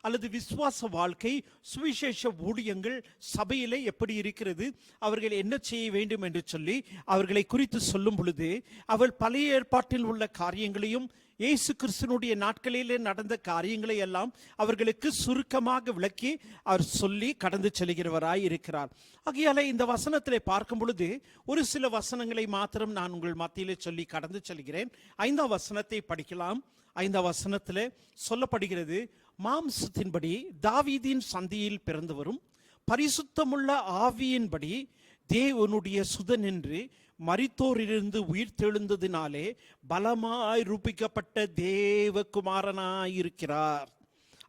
[SPEAKER 9] அல்லது விசுவாச வாழ்க்கை, சுவிசேஷ ஊழியங்கள் சபையிலே எப்படி இருக்கிறது, அவர்கள் என்ன செய்ய வேண்டும் என்று சொல்லி அவர்களை குறித்து சொல்லும் பொழுது அவள் பழைய ஏற்பாட்டில் உள்ள காரியங்களையும் இயேசு கிறிஸ்துவினுடைய நாட்களிலே நடந்த காரியங்களை எல்லாம் அவர்களுக்கு சுருக்கமாக விளக்கி அவர் சொல்லி கடந்து செல்கிறவராய் இருக்கிறார். ஆகையால இந்த வசனத்திலே பார்க்கும் பொழுது ஒரு சில வசனங்களை மாத்திரம் நான் உங்கள் மத்தியிலே சொல்லி கடந்து செல்கிறேன். 5ஆம் வசனத்தை படிக்கலாம். 5ஆம் வசனத்திலே சொல்லப்படுகிறது, மாம்சத்தின்படி தாவீதின் சந்ததியில் பிறந்தவரும் பரிசுத்தமுள்ள ஆவியின்படி தேவனுடைய சுதன் என்று மரித்தோரிலிருந்து உயிர்த்தெழுந்ததினாலே பலமாய் ரூபிக்கப்பட்ட தேவகுமாரனாயிருக்கிறார்.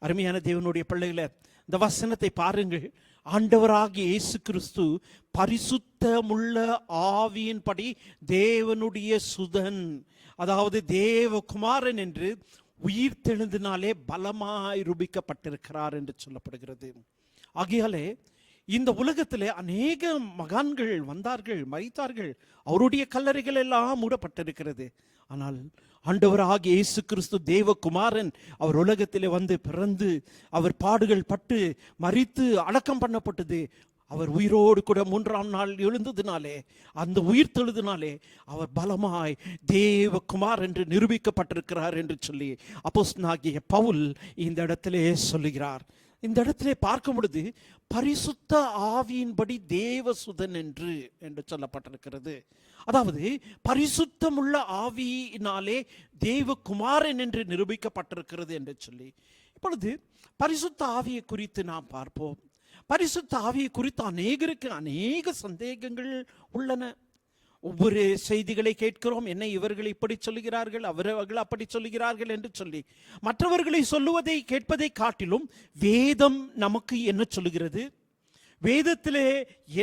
[SPEAKER 9] அருமையான தேவனுடைய பிள்ளைகளை, இந்த வசனத்தை பாருங்கள். ஆண்டவராகிய இயேசு கிறிஸ்து பரிசுத்தமுள்ள ஆவியின்படி தேவனுடைய சுதன், அதாவது தேவகுமாரன் என்று உயிர்த்தெழுந்ததினாலே பலமாய் ரூபிக்கப்பட்டிருக்கிறார் என்று சொல்லப்படுகிறது. ஆகையாலே இந்த உலகத்திலே அநேக மகான்கள் வந்தார்கள், மரித்தார்கள், அவருடைய கல்லறைகள் எல்லாம் மூடப்பட்டிருக்கிறது. ஆனால் ஆண்டவராகிய இயேசு கிறிஸ்து தேவகுமாரன் அவர் உலகத்திலே வந்து பிறந்து அவர் பாடுகள் பட்டு மரித்து அடக்கம் பண்ணப்பட்டது. அவர் உயிரோடு கூட 3ஆம் நாள் எழுந்ததினாலே, அந்த உயிர்த்தெழுதினாலே அவர் பலமாய் தேவகுமார் என்று நிரூபிக்கப்பட்டிருக்கிறார் என்று சொல்லி அப்போஸ்தலனாகிய பவுல் இந்த இடத்திலே சொல்லுகிறார். இந்த இடத்திலே பார்க்கும் பொழுது பரிசுத்த ஆவியின்படி தேவசுதன் என்று சொல்லப்பட்டிருக்கிறது. அதாவது பரிசுத்தமுள்ள ஆவியினாலே தேவகுமாரன் என்று நிரூபிக்கப்பட்டிருக்கிறது என்று சொல்லி, இப்பொழுது பரிசுத்த ஆவியை குறித்து நாம் பார்ப்போம். பரிசுத்த ஆவியை குறித்து அநேகருக்கு அநேக சந்தேகங்கள் உள்ளன. ஒவ்வொரு செய்திகளை கேட்கிறோம், என்ன இவர்கள் இப்படி சொல்லுகிறார்கள், அவர்கள் அப்படி சொல்லுகிறார்கள் என்று சொல்லி மற்றவர்களை சொல்லுவதை கேட்பதை காட்டிலும் வேதம் நமக்கு என்ன சொல்லுகிறது, வேதத்திலே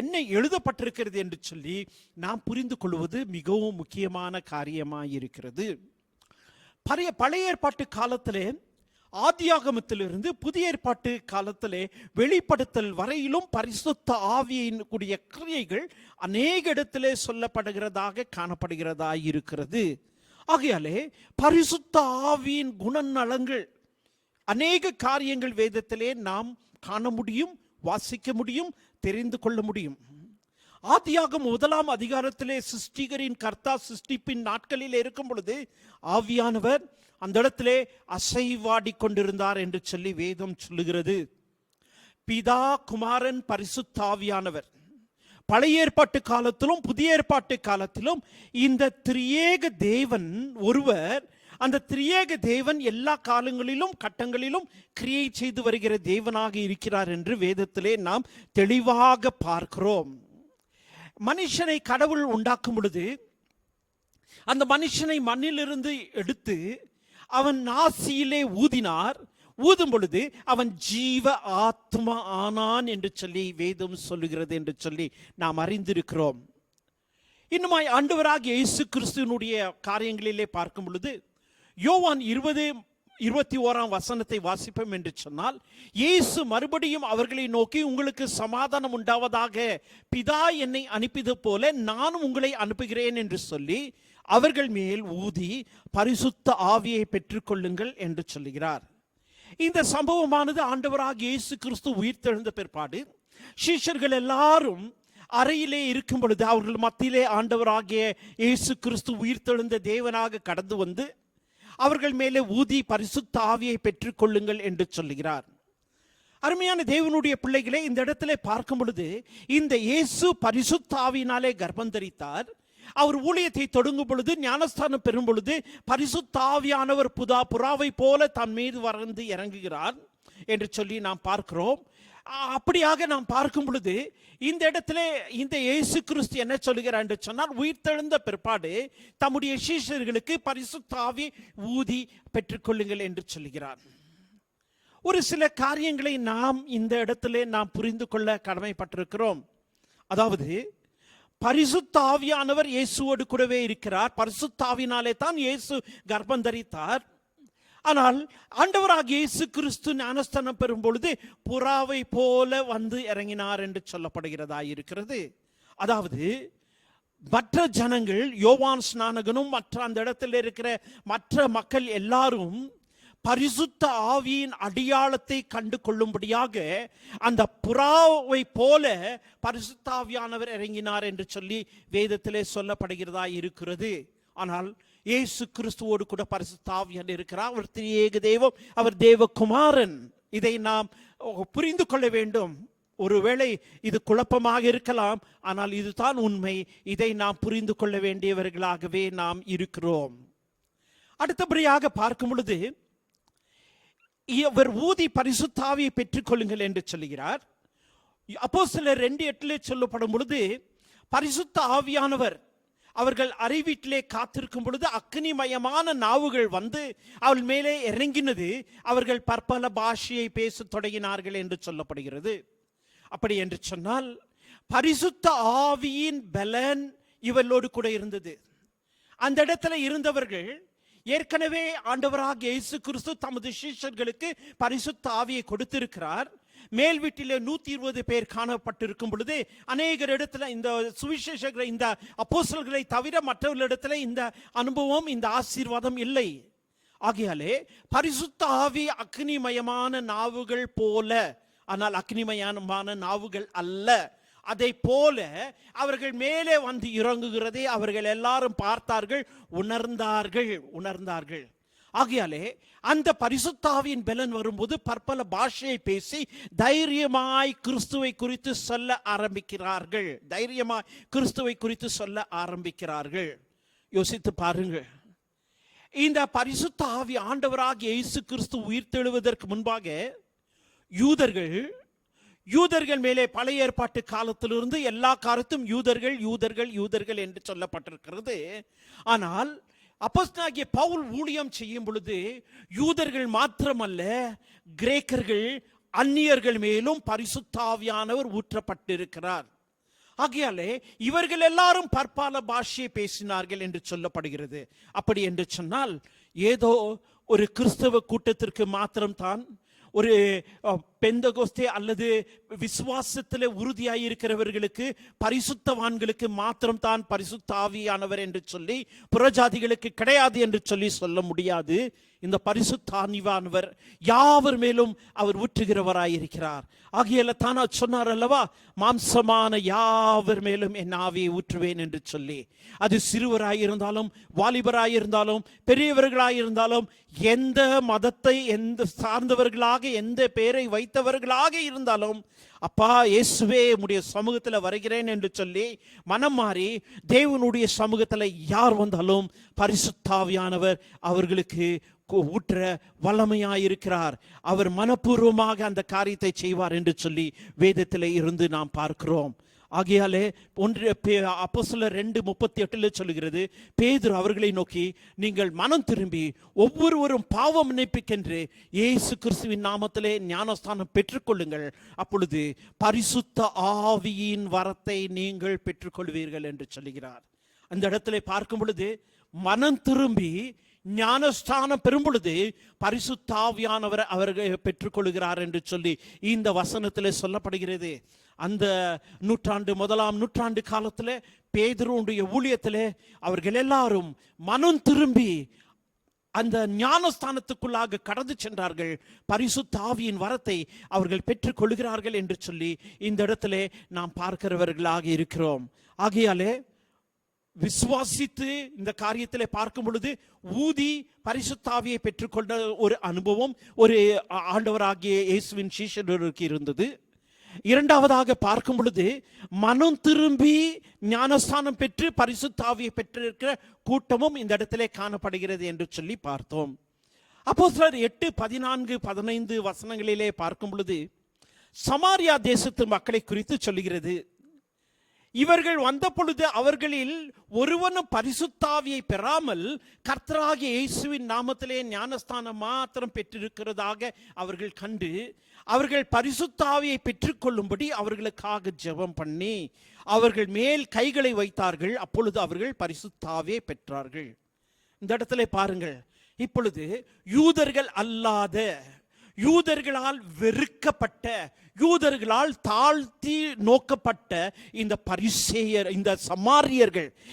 [SPEAKER 9] என்ன எழுதப்பட்டிருக்கிறது என்று சொல்லி நாம் புரிந்து கொள்வது மிகவும் முக்கியமான காரியமாயிருக்கிறது. பழைய ஏற்பாட்டு காலத்திலே, ஆதியாகமத்திலிருந்து புதிய ஏற்பாட்டு காலத்திலே வெளிப்படுத்தல் வரையிலும் பரிசுத்த ஆவியினுடைய கிரியைகள் அநேக இடத்திலே சொல்லப்படுகிறதாக காணப்படுகிறதா இருக்கிறது. ஆகையாலே பரிசுத்த ஆவியின் குணநலங்கள் அநேக காரியங்கள் வேதத்திலே நாம் காண முடியும், வாசிக்க முடியும், தெரிந்து கொள்ள முடியும். ஆதியாகமம் 1ஆம் அதிகாரத்திலே சிருஷ்டிகரின் கர்த்தா சிருஷ்டிப்பின் நாட்களில் இருக்கும் பொழுது ஆவியானவர் அந்த இடத்திலே அசைவாடி கொண்டிருந்தார் என்று சொல்லி வேதம் சொல்லுகிறது. பிதா, குமாரன், பரிசுத்தாவியானவர். பழைய ஏற்பாட்டு காலத்திலும் புதிய ஏற்பாட்டு காலத்திலும் இந்த திரியேக தேவன் ஒருவர். அந்த திரியேக தேவன் எல்லா காலங்களிலும் கட்டங்களிலும் கிரியை செய்து வருகிற தேவனாக இருக்கிறார் என்று வேதத்திலே நாம் தெளிவாக பார்க்கிறோம். மனுஷனை கடவுள் உண்டாக்கும் பொழுது அந்த மனுஷனை மண்ணிலிருந்து எடுத்து அவன் நாசியிலே ஊதினார். ஊதும் பொழுது அவன் ஜீவ ஆத்மா ஆனான் என்று சொல்லி வேதம் சொல்லுகிறது என்று சொல்லி நாம் அறிந்திருக்கிறோம். இன்னுமாய் ஆண்டவராகிய இயேசு கிறிஸ்துவினுடைய காரியங்களிலே பார்க்கும் பொழுது யோவான் 20:21 வாசிப்போம் என்று சொன்னால், இயேசு மறுபடியும் அவர்களை நோக்கி, உங்களுக்கு சமாதானம் உண்டாவதாக, பிதா என்னை அனுப்பியது போல நானும் உங்களை அனுப்புகிறேன் என்று சொல்லி அவர்கள் மேல் ஊதி பரிசுத்த ஆவியை பெற்றுக்கொள்ளுங்கள் என்று சொல்லுகிறார். இந்த சம்பவமானது ஆண்டவராகிய இயேசு கிறிஸ்து உயிர்த்தெழுந்த பிற்பாடு சீஷர்கள் எல்லாரும் அறையிலே இருக்கும் பொழுது அவர்கள் மத்தியிலே ஆண்டவராகிய இயேசு கிறிஸ்து உயிர்த்தெழுந்த தேவனாக கடந்து வந்து அவர்கள் மேலே ஊதி பரிசுத்த ஆவியை பெற்றுக்கொள்ளுங்கள் என்று சொல்லுகிறார். அருமையான தேவனுடைய பிள்ளைகளே, இந்த இடத்திலே பார்க்கும் பொழுது இந்த இயேசு பரிசுத்த ஆவியினாலே கர்ப்பம் தரித்தார். அவர் ஊழியத்தை தொடங்கும் பொழுது, ஞானஸ்தானம் பெறும் பொழுது பரிசுத்த ஆவியானவர் புறாவை போல தன் மீது வந்து இறங்குகிறார் என்று சொல்லி நாம் பார்க்கிறோம். அப்படியாக நாம் பார்க்கும் பொழுது இந்த இடத்துல இந்த இயேசு கிறிஸ்து என்ன சொல்லுகிறார் என்று சொன்னால், உயிர்த்தெழுந்த பிற்பாடு தம்முடைய சீஷர்களுக்கு பரிசுத்த ஆவி ஊதி பெற்றுக்கொள்ளுங்கள் என்று சொல்லுகிறார். ஒரு சில காரியங்களை நாம் இந்த இடத்துல நாம் புரிந்து கொள்ள கடமைப்பட்டிருக்கிறோம். அதாவது, பரிசுத்த ஆவியானவர் இயேசுவோடு கூடவே இருக்கிறார். பரிசுத்த ஆவியினாலே தான் இயேசு கர்ப்பம் தரித்தார். ஆனால் ஆண்டவராகிய இயேசு கிறிஸ்து ஞானஸ்தானம் பெறும் பொழுது புறாவை போல வந்து இறங்கினார் என்று சொல்லப்படுகிறதா இருக்கிறது. அதாவது மற்ற ஜனங்கள், யோவான் ஸ்நானகனும் மற்ற அந்த இடத்தில் இருக்கிற மற்ற மக்கள் எல்லாரும் பரிசுத்த ஆவியின் அடையாளத்தை கண்டு கொள்ளும்படியாக அந்த புறாவை போல பரிசுத்த ஆவியானவர் இறங்கினார் என்று சொல்லி வேதத்திலே சொல்லப்படுகிறதா இருக்கிறது. ஆனால் இயேசு கிறிஸ்துவோடு கூட பரிசுத்த ஆவியானவர் இருக்கிறார். அவர் திரியேக தெய்வம், அவர் தேவகுமாரன். இதை நாம் புரிந்து கொள்ள வேண்டும். ஒருவேளை இது குழப்பமாக இருக்கலாம், ஆனால் இதுதான் உண்மை. இதை நாம் புரிந்து கொள்ள வேண்டியவர்களாகவே நாம் இருக்கிறோம். அடுத்தபடியாக பார்க்கும் பொழுது, இவர் ஊதி பரிசுத்த ஆவியை பெற்றுக்கொள்ளுங்கள் என்று சொல்லுகிறார். அப்போஸ்தலர் 2:8 சொல்லப்படும் பொழுது, பரிசுத்த ஆவியானவர் அவர்கள் அறை வீட்டிலே காத்திருக்கும் பொழுது அக்னிமயமான நாவுகள் வந்து அவள் மேலே இறங்கினது. அவர்கள் பற்பல பாஷையை பேச தொடங்கினார்கள் என்று சொல்லப்படுகிறது. அப்படி என்று சொன்னால் பரிசுத்த ஆவியின் பலன் இவர்களோடு கூட இருந்தது. அந்த இடத்துல இருந்தவர்கள் ஏற்கனவே ஆண்டவராகிய இயேசு கிறிஸ்து தமது சீஷர்களுக்கு பரிசுத்த ஆவியை கொடுத்திருக்கிறார். மேல் வீட்டிலே 120 பேர் காணப்பட்டிருக்கும் பொழுது அநேகர் இடத்துல இந்த சுவிசேஷங்களை, இந்த அப்போஸ்தலர்களை தவிர மற்றவர்களிடத்துல இந்த அனுபவம், இந்த ஆசீர்வாதம் இல்லை. ஆகையாலே பரிசுத்த ஆவி அக்னிமயமான நாவுகள் போல, ஆனால் அக்னிமயமான நாவுகள் அல்ல, அதை போல அவர்கள் மேலே வந்து இறங்குகிறதை அவர்கள் எல்லாரும் பார்த்தார்கள், உணர்ந்தார்கள். ஆகையாலே அந்த பரிசுத்த ஆவியின் பலன் வரும்போது பற்பல பாஷையை பேசி தைரியமாய் கிறிஸ்துவை குறித்து சொல்ல ஆரம்பிக்கிறார்கள். யோசித்து பாருங்கள். இந்த பரிசுத்த ஆவி ஆண்டவராகிய இயேசு கிறிஸ்து உயிர்த்தெழுவதற்கு முன்பாக யூதர்கள் மேலே பழைய ஏற்பாட்டு காலத்திலிருந்து எல்லா காலத்தும் யூதர்கள் என்று சொல்லப்பட்டிருக்கிறது. ஆனால் அப்போஸ்தலனாகிய பவுல் ஊழியம் செய்யும் பொழுது யூதர்கள் மாத்திரமல்ல, கிரேக்கர்கள், அந்நியர்கள் மேலும் பரிசுத்த ஆவியானவர் ஊற்றப்பட்டிருக்கிறார். ஆகையாலே இவர்கள் எல்லாரும் பற்பல பாஷையை பேசினார்கள் என்று சொல்லப்படுகிறது. அப்படி என்று சொன்னால் ஏதோ ஒரு கிறிஸ்தவ கூட்டத்திற்கு மாத்திரம்தான், ஒரு பெந்தகோஸ்தே அல்லது விசுவாசத்தில் உறுதியாய் இருக்கிறவர்களுக்கு, பரிசுத்தவான்களுக்கு மாத்திரம் தான் பரிசுத்த ஆவியானவர் என்று சொல்லி, புறஜாதிகளுக்கு கிடையாது என்று சொல்லி சொல்ல முடியாது. இந்த பரிசுத்த ஆவியானவர் யாவர் மேலும் அவர் ஊற்றுகிறவராயிருக்கிறார். ஆகையால தானா சொன்னார் அல்லவா, மாம்சமான யாவர் மேலும் என் ஆவியை ஊற்றுவேன் என்று சொல்லி. அது சிறுவராயிருந்தாலும் வாலிபராயிருந்தாலும் பெரியவர்களாயிருந்தாலும், எந்த மதத்தை எந்த சார்ந்தவர்களாக எந்த பெயரை வைத்தவர்களாக இருந்தாலும், அப்பா இயேசுவே உம்முடைய சமூகத்தில் வருகிறேன் என்று சொல்லி மனம் மாறி தேவனுடைய சமூகத்தில் யார் வந்தாலும் பரிசுத்த ஆவியானவர் அவர்களுக்கு ஊற்ற வல்லமையாயிருக்கிறார். அவர் மனப்பூர்வமாக அந்த காரியத்தை செய்வார் என்று சொல்லி வேதத்தில் இருந்து நாம் பார்க்கிறோம். ஆகையாலே அப்போஸ்தலர் 2:38 சொல்லுகிறது, பேதுரு அவர்களை நோக்கி, நீங்கள் மனம் திரும்பி ஒவ்வொருவரும் பாவம் மன்னிப்புக்கென்று இயேசு கிறிஸ்துவின் நாமத்திலே ஞானஸ்தானம் பெற்றுக்கொள்ளுங்கள், அப்பொழுது பரிசுத்த ஆவியின் வரத்தை நீங்கள் பெற்றுக்கொள்வீர்கள் என்று சொல்லுகிறார். அந்த இடத்துல பார்க்கும் பொழுது மனம் திரும்பி ஞானஸ்தானம் பெறும் பொழுது பரிசுத்த ஆவியானவர் அவர்கள் பெற்றுக்கொள்கிறார் என்று சொல்லி இந்த வசனத்தில் சொல்லப்படுகிறது. அந்த முதலாம் நூற்றாண்டு காலத்தில் பேதுருவுடைய ஊழியத்தில் அவர்கள் எல்லாரும் மனம் திரும்பி அந்த ஞானஸ்தானத்துக்குள்ளாக கடந்து சென்றார்கள். பரிசுத்த ஆவியின் வரத்தை அவர்கள் பெற்றுக் கொள்கிறார்கள் என்று சொல்லி இந்த இடத்துல நாம் பார்க்கிறவர்களாக இருக்கிறோம். ஆகையாலே விசுவாசித்து இந்த காரியத்தில் பார்க்கும் பொழுது ஊதி பரிசுத்த ஆவியை பெற்றுக்கொண்ட ஒரு அனுபவம் ஒரு ஆண்டவராகிய இயேசுவின் சீஷர்களுக்கு இருந்தது. இரண்டாவதாக பார்க்கும் பொழுது மனம் திரும்பி ஞானஸ்தானம் பெற்று பரிசுத்த ஆவியை பெற்றிருக்கிற கூட்டமும் இந்த இடத்திலே காணப்படுகிறது என்று சொல்லி பார்த்தோம். அப்போஸ்தலர் 8:14-15 வசனங்களிலே பார்க்கும் பொழுது சமாரியா தேசத்து மக்களை குறித்து சொல்லுகிறது. இவர்கள் வந்த பொழுது அவர்களில் ஒருவனும் பரிசுத்த ஆவியை பெறாமல் கர்த்தராகிய இயேசுவின் நாமத்திலே ஞானஸ்தானம் மாத்திரம் பெற்றிருக்கிறதாக அவர்கள் கண்டு, அவர்கள் பரிசுத்த ஆவியை பெற்றுக்கொள்ளும்படி அவர்களுக்காக ஜெபம் பண்ணி அவர்கள் மேல் கைகளை வைத்தார்கள். அப்பொழுது அவர்கள் பரிசுத்த ஆவியை பெற்றார்கள். இந்த இடத்துல பாருங்கள், இப்பொழுது யூதர்கள் அல்லாத, யூதர்களால் வெறுக்கப்பட்ட, யூதர்களால் தாழ்த்தி நோக்கப்பட்ட இந்த பரிசேயர்,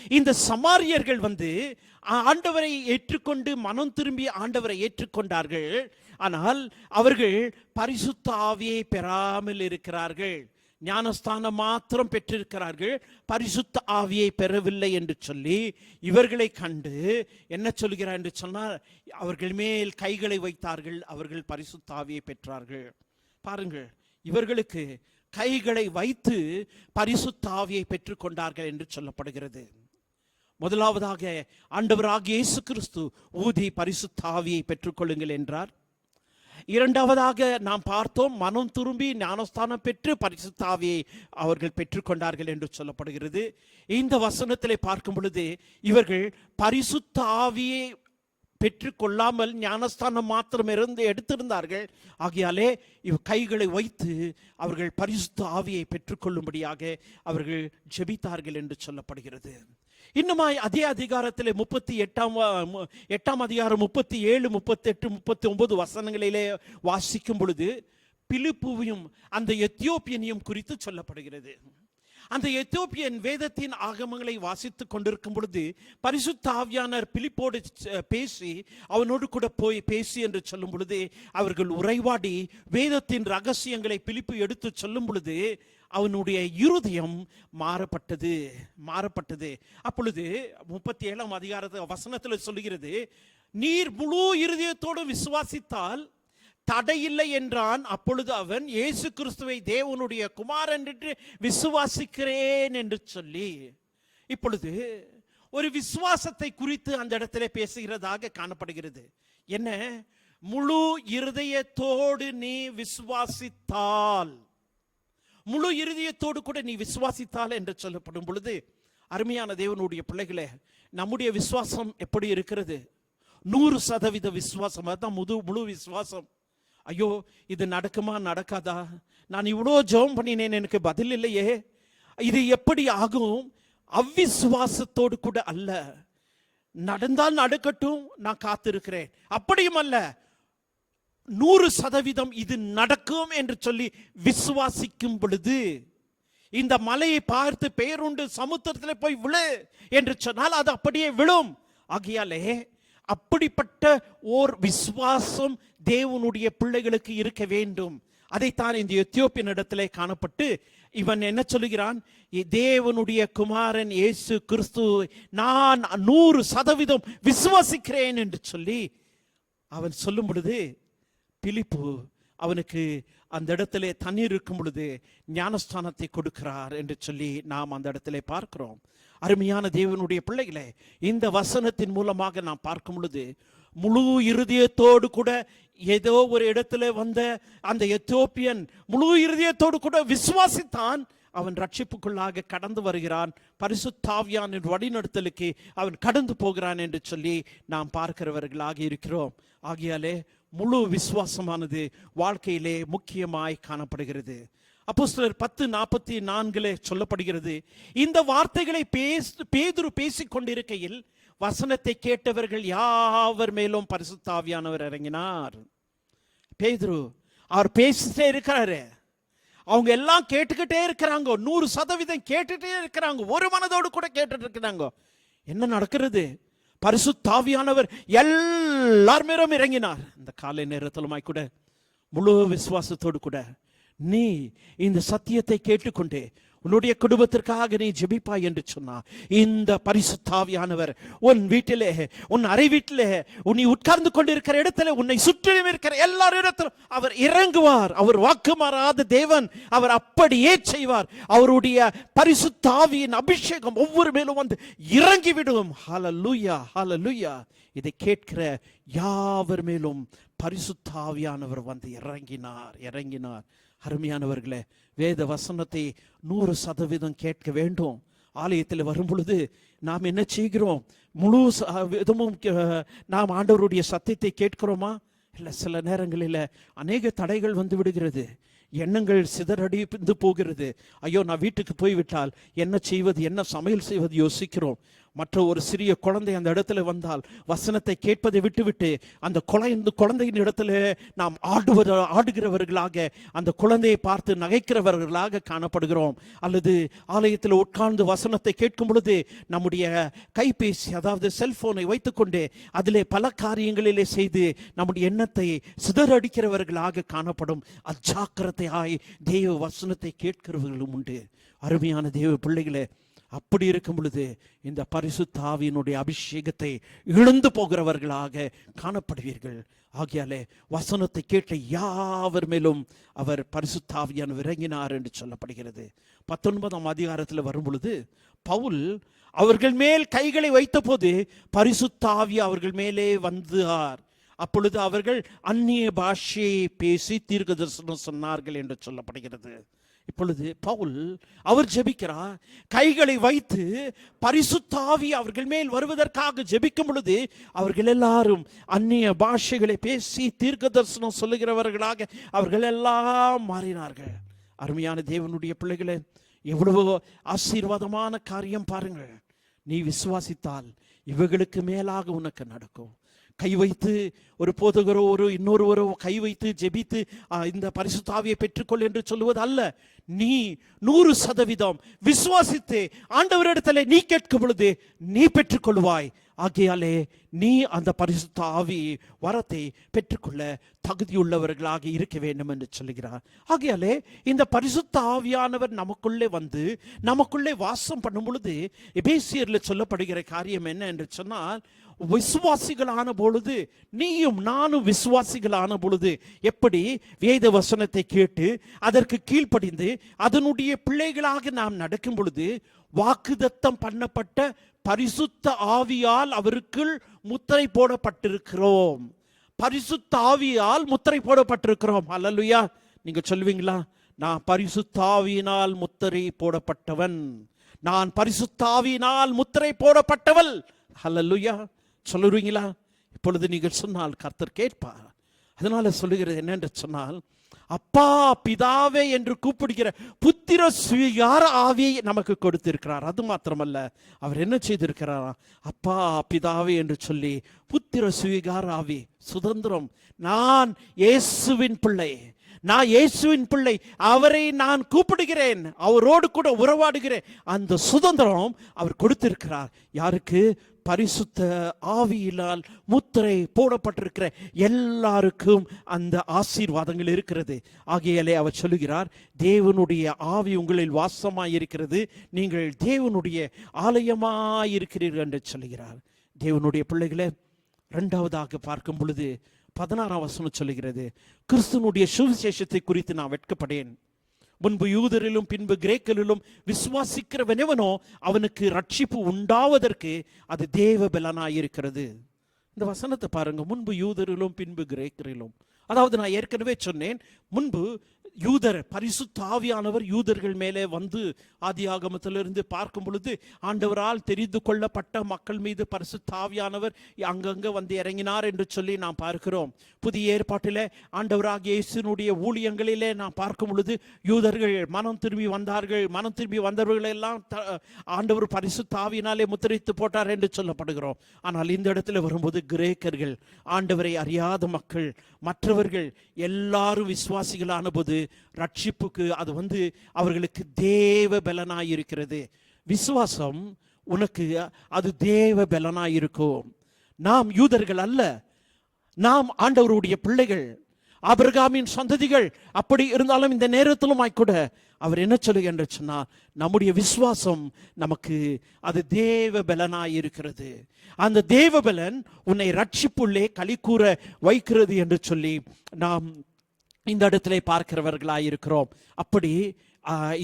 [SPEAKER 9] இந்த சமாரியர்கள் வந்து ஆண்டவரை ஏற்றுக்கொண்டு மனம் திரும்பி ஆண்டவரை ஏற்றுக்கொண்டார்கள். ஆனால் அவர்கள் பரிசுத்த ஆவியை பெறாமல் இருக்கிறார்கள். ஞானஸ்தானம் மாத்திரம் பெற்றிருக்கிறார்கள், பரிசுத்த ஆவியை பெறவில்லை என்று சொல்லி இவர்களை கண்டு என்ன சொல்கிறார் என்று சொன்னால், அவர்கள் மேல் கைகளை வைத்தார்கள், அவர்கள் பரிசுத்த ஆவியை பெற்றார்கள். பாருங்கள், இவர்களுக்கு கைகளை வைத்து பரிசுத்த ஆவியை பெற்றுக்கொண்டார்கள் என்று சொல்லப்படுகிறது. முதலாவதாக ஆண்டவராகிய இயேசு கிறிஸ்து ஊதி பரிசுத்த ஆவியை பெற்றுக்கொள்ளுங்கள் என்றார். இரண்டாவதாக நாம் பார்த்தோம், மனம் திரும்பி ஞானஸ்தானம் பெற்று பரிசுத்த ஆவியை அவர்கள் பெற்றுக்கொண்டார்கள் என்று சொல்லப்படுகிறது. இந்த வசனத்திலே பார்க்கும் பொழுது இவர்கள் பரிசுத்த ஆவியை பெற்றுக்கொள்ளாமல் ஞானஸ்தானம் மாத்திரம் எடுத்திருந்தார்கள். ஆகையாலே கைகளை வைத்து அவர்கள் பரிசுத்த ஆவியை பெற்றுக்கொள்ளும்படியாக அவர்கள் ஜெபித்தார்கள் என்று சொல்லப்படுகிறது. இன்னுமாய் அதே அதிகாரத்தில் 8ஆம் அதிகாரம் 37, 38, 39 வசனங்களிலே வாசிக்கும் பொழுது பிலிப்புவையும் அந்த எத்தியோப்பியனையும் குறித்து சொல்லப்படுகிறது. அந்த எத்தியோப்பியன் வேதத்தின் ஆகமங்களை வாசித்துக் கொண்டிருக்கும் பொழுது பரிசுத்த ஆவியானவர் பிலிப்போடு பேசி அவனோடு கூட போய் பேசி என்று சொல்லும் பொழுது அவர்கள் உரைவாடி வேதத்தின் ரகசியங்களை பிலிப்பு எடுத்து சொல்லும் பொழுது அவனுடைய இருதயம் மாறப்பட்டது. அப்பொழுது 37ஆம் அதிகாரத்து வசனத்தில் சொல்லுகிறது, நீர் முழு இருதயத்தோடு விசுவாசித்தால் தடையில்லை என்றான். அப்பொழுது அவன் இயேசு கிறிஸ்துவை தேவனுடைய குமாரன் என்று விசுவாசிக்கிறேன் என்று சொல்லி, இப்பொழுது ஒரு விசுவாசத்தை குறித்து அந்த இடத்துல பேசுகிறதாக காணப்படுகிறது. என்ன? முழு இருதயத்தோடு நீ விசுவாசித்தால், முழு இருதயத்தோடு கூட நீ விசுவாசித்தால் என்று சொல்லப்படும் பொழுது, அருமையான தேவனுடைய பிள்ளைகளே, நம்முடைய விசுவாசம் எப்படி இருக்கிறது? 100% விசுவாசம். அதுதான் முழு விசுவாசம். ஐயோ, இது நடக்குமா நடக்காதா, நான் இவ்வளோ ஜெபம் பண்ணினேன், எனக்கு பதில் இல்லையே, இது எப்படி ஆகும்? அவ்விசுவாசத்தோடு கூட அல்ல. நடந்தால் நடக்கட்டும், நான் காத்திருக்கிறேன், அப்படியும் அல்ல. 100% இது நடக்கும் என்று சொல்லி விசுவாசிக்கும் பொழுது, இந்த மலையை பார்த்து பேருண்டு சமுத்திரத்தில் போய் விழு என்று சொன்னால் அது அப்படியே விழும். ஆகையாலே அப்படிப்பட்ட ஓர் விசுவாசம் தேவனுடைய பிள்ளைகளுக்கு இருக்க வேண்டும். அதைத்தான் இந்த எத்தியோப்பியன் இடத்திலே காணப்பட்டு இவன் என்ன சொல்லுகிறான், தேவனுடைய குமாரன் இயேசு கிறிஸ்து நான் 100% விசுவாசிக்கிறேன் என்று சொல்லி அவன் சொல்லும் பொழுது, பிலிப்பு அவனுக்கு அந்த இடத்திலே தண்ணீர் இருக்கும் பொழுது ஞானஸ்தானத்தை கொடுக்கிறார் என்று சொல்லி நாம் அந்த இடத்திலே பார்க்கிறோம். அருமையான தேவனுடைய பிள்ளைகளே, இந்த வசனத்தின் மூலமாக நாம் பார்க்கும் பொழுது முழு இருதயத்தோடு கூட ஏதோ ஒரு இடத்துல வந்த அந்த எத்தியோப்பியன் முழு இருதயத்தோடு கூட விசுவாசித்தான். அவன் ரட்சிப்புக்குள்ளாக கடந்து வருகிறான். பரிசுத்த ஆவியானவரின் வழிநடத்தலுக்கு அவன் கடந்து போகிறான் என்று சொல்லி நாம் பார்க்கிறவர்களாக இருக்கிறோம். ஆகையாலே முழு விசுவாசமானது வாழ்க்கையிலே முக்கியமாய் காணப்படுகிறது. அப்போஸ்தலர் 10:44 சொல்லப்படுகிறது, இந்த வார்த்தைகளை பேதுரு பேசிக் கொண்டிருக்கையில் வசனத்தை கேட்டவர்கள் யாவர் மேலும் பரிசுத்த ஆவியானவர் இறங்கினார். பேதுரு அவர் பேசிட்டே இருக்கிறாரு, அவங்க எல்லாம் கேட்டுக்கிட்டே இருக்கிறாங்க, 100% கேட்டுட்டே இருக்கிறாங்க, ஒரு மனதோடு கூட கேட்டுட்டு இருக்கிறாங்க. என்ன நடக்கிறது? பரிசுத்த ஆவியானவர் எல்லார் மேலும் இறங்கினார். இந்த காலை நேரத்திலுமாய் கூட முழு விசுவாசத்தோடு கூட நீ இந்த சத்தியத்தை கேட்டுக்கொண்டே உன்னுடைய குடும்பத்திற்காக நீ ஜெபிப்பாய் என்று சொன்னா, இந்த பரிசுத்த ஆவியானவர் உன் வீட்டிலே, உன் அறை வீட்டிலே, நீ உட்கார்ந்து கொண்டிருக்கிற இடத்துல, உன்னை சுற்றிலும் இருக்கிற எல்லார் இடத்திலும் அவர் இறங்குவார். அவர் வாக்கு மாறாத தேவன், அவர் அப்படியே செய்வார். அவருடைய பரிசுத்த ஆவியின் அபிஷேகம் ஒவ்வொரு மேலும் வந்து இறங்கிவிடும். ஹல்லேலூயா, ஹல்லேலூயா. இதை கேட்கிற யாவர் மேலும் பரிசுத்த ஆவியானவர் வந்து இறங்கினார். அருமையானவர்களே, வேத வசனத்தை 100% கேட்க வேண்டும். ஆலயத்தில் வரும் பொழுது நாம் என்ன செய்கிறோம்? முழு விதமும் நாம் ஆண்டவருடைய சத்தியத்தை கேட்கிறோமா? இல்லை, சில நேரங்களில் அநேக தடைகள் வந்து விடுகிறது. எண்ணங்கள் சிதறடிந்து போகிறது. ஐயோ, நான் வீட்டுக்கு போய்விட்டால் என்ன செய்வது, என்ன சமையல் செய்வது யோசிக்கிறோம். மற்ற ஒரு சிறிய குழந்தை அந்த இடத்துல வந்தால் வசனத்தை கேட்பதை விட்டுவிட்டு அந்த குழந்தையின் இடத்துல நாம் ஆடுகிறவர்களாக, அந்த குழந்தையை பார்த்து நகைக்கிறவர்களாக காணப்படுகிறோம். அல்லது ஆலயத்தில் உட்கார்ந்து வசனத்தை கேட்கும் பொழுது நம்முடைய கைபேசி, அதாவது செல்போனை வைத்துக்கொண்டு அதிலே பல காரியங்களிலே செய்து நம்முடைய எண்ணத்தை சிதறடிக்கிறவர்களாக காணப்படும். அஜாக்கிரதையாய் தேவ வசனத்தை கேட்கிறவர்களும் உண்டு. அருமையான தேவ பிள்ளைகளே, அப்படி இருக்கும் பொழுது இந்த பரிசுத்த ஆவியினுடைய அபிஷேகத்தை இழந்து போகிறவர்களாக காணப்படுவீர்கள். ஆகையாலே வசனத்தை கேட்ட யாவர் மேலும் அவர் பரிசுத்த ஆவியானவர் இறங்கினார் என்று சொல்லப்படுகிறது. 19ஆம் அதிகாரத்தில் வரும் பொழுது பவுல் அவர்கள் மேல் கைகளை வைத்த போது பரிசுத்த ஆவி அவர்கள் மேலே வந்தார். அப்பொழுது அவர்கள் அந்நிய பாஷையை பேசி தீர்க்க தரிசனம் சொன்னார்கள் என்று சொல்லப்படுகிறது. இப்பொழுது பவுல் அவர் ஜெபிக்கிறார். கைகளை வைத்து பரிசுத்த ஆவி அவர்கள் மேல் வருவதற்காக ஜெபிக்கும் பொழுது அவர்கள் எல்லாரும் அந்நிய பாஷைகளை பேசி தீர்க்க தரிசனம் சொல்லுகிறவர்களாக அவர்கள் எல்லாம் மாறினார்கள். அருமையான தேவனுடைய பிள்ளைகளே, எவ்வளவு ஆசீர்வாதமான காரியம் பாருங்கள். நீ விசுவாசித்தால் இவைகளுக்கு மேலாக உனக்கு நடக்கும். கை வைத்து ஒரு போதகரோ ஒரு இன்னொருவரோ கை வைத்து ஜெபித்து இந்த பரிசுத்த ஆவியை பெற்றுக்கொள் என்று சொல்லுவது அல்ல. நீ 100% விசுவாசித்து ஆண்டவரிடத்தில் நீ கேட்கும் பொழுது நீ பெற்றுக்கொள்வாய். ஆகையாலே நீ அந்த பரிசுத்த ஆவி வரத்தை பெற்றுக்கொள்ள தகுதியுள்ளவர்களாக இருக்க வேண்டும் என்று சொல்லுகிறார். ஆகையாலே இந்த பரிசுத்த ஆவியானவர் நமக்குள்ளே வந்து நமக்குள்ளே வாசம் பண்ணும் பொழுது எபேசியரில் சொல்லப்படுகிற காரியம் என்ன என்று சொன்னால், விசுவாசிகளான பொழுது, நீயும் நானும் விசுவாசிகளான பொழுது எப்படி வேத வசனத்தை கேட்டு அதற்கு கீழ்ப்படிந்து அதனுடைய பிள்ளைகளாக நாம் நடக்கும் பொழுது வாக்குத்தத்தம் பண்ணப்பட்ட பரிசுத்த ஆவியால் அவருக்குள் முத்திரை போடப்பட்டிருக்கிறோம். பரிசுத்த ஆவியால் முத்திரை போடப்பட்டிருக்கிறோம். அல்லேலூயா. நீங்க சொல்லுவீங்களா? நான் பரிசுத்த ஆவியினால் முத்திரை போடப்பட்டவன், நான் பரிசுத்த ஆவியினால் முத்திரை போடப்பட்டவள். அல்லேலூயா. சொல்லுவீங்களா? இப்பொழுது நீங்கள் சொன்னால் கர்த்தர் கேட்பார். அதனால சொல்லுகிறது என்னென்று சொன்னால், அப்பா பிதாவே என்று கூப்பிடுகிற புத்திர சுவீகார ஆவியை நமக்கு கொடுத்திருக்கிறார். அது மாத்திரமல்ல, அவர் என்ன செய்திருக்கிறாரா? அப்பா பிதாவே என்று சொல்லி புத்திர சுவீகார ஆவி, சுதந்திரம். நான் இயேசுவின் பிள்ளை, நான் இயேசுவின் பிள்ளை, அவரை நான் கூப்பிடுகிறேன், அவரோடு கூட உறவாடுகிறேன். அந்த சுதந்திரம் அவர் கொடுத்திருக்கிறார். யாருக்கு? பரிசுத்த ஆவியினால் முத்திரை போடப்பட்டிருக்கிற எல்லாருக்கும் அந்த ஆசீர்வாதங்கள் இருக்கிறது. ஆகையாலே அவர் சொல்லுகிறார், தேவனுடைய ஆவி உங்களில் வாசமாயிருக்கிறது, நீங்கள் தேவனுடைய ஆலயமாயிருக்கிறீர்கள் என்று சொல்லுகிறார். தேவனுடைய பிள்ளைகளை இரண்டாவதாக பார்க்கும் பொழுது 16ஆம் வசனம் சொல்லுகிறது, கிறிஸ்துவனுடைய சுவிசேஷத்தை குறித்து நான் வெட்கப்படேன். முன்பு யூதரிலும் பின்பு கிரேக்கரிலும் விசுவாசிக்கிறவனவனோ அவனுக்கு ரட்சிப்பு உண்டாவதற்கு அது தேவ பலனாயிருக்கிறது. இந்த வசனத்தை பாருங்க, முன்பு யூதரிலும் பின்பு கிரேக்கரிலும். அதாவது நான் ஏற்கனவே சொன்னேன், முன்பு யூதர், பரிசுத்த ஆவியானவர் யூதர்கள் மேலே வந்து ஆதியாகமத்திலிருந்து பார்க்கும் பொழுது ஆண்டவரால் தெரிந்து கொள்ளப்பட்ட மக்கள் மீது பரிசுத்த ஆவியானவர் அங்கங்க வந்து இறங்கினார் என்று சொல்லி நாம் பார்க்கிறோம். புதிய ஏற்பாட்டில் ஆண்டவராகிய இயேசுவினுடைய ஊழியங்களிலே நாம் பார்க்கும் பொழுது யூதர்கள் மனம் திரும்பி வந்தார்கள். மனம் திரும்பி வந்தவர்களெல்லாம் ஆண்டவர் பரிசுத்த ஆவியினாலே முத்திரைத்து போட்டார் என்று சொல்லப்படுகிறோம். ஆனால் இந்த இடத்துல வரும்போது கிரேக்கர்கள், ஆண்டவரை அறியாத மக்கள், மற்றவர்கள் எல்லாரும் விசுவாசிகளான போது ரட்சிப்புக்கு அது வந்து அவர்களுக்கு தேவ பலனாயிருக்கிறது. விசுவாசம் உனக்கு அது தேவ பலனாயிருக்கும். நாம் யூதர்கள் அல்ல, நாம் ஆண்டவருடைய பிள்ளைகள், ஆபிரகாமின் சந்ததிகள். அப்படி இருந்தாலும் இந்த நேரத்திலும் கூட அவர் என்ன சொல்லுகின்ற சொன்னால், நம்முடைய விசுவாசம் நமக்கு அது தேவ பலனாயிருக்கிறது. அந்த தேவ பலன் உன்னை ரட்சிப்புள்ளே களிக்கூற வைக்கிறது என்று சொல்லி நாம் இந்த இடத்துல பார்க்கிறவர்களாயிருக்கிறோம். அப்படி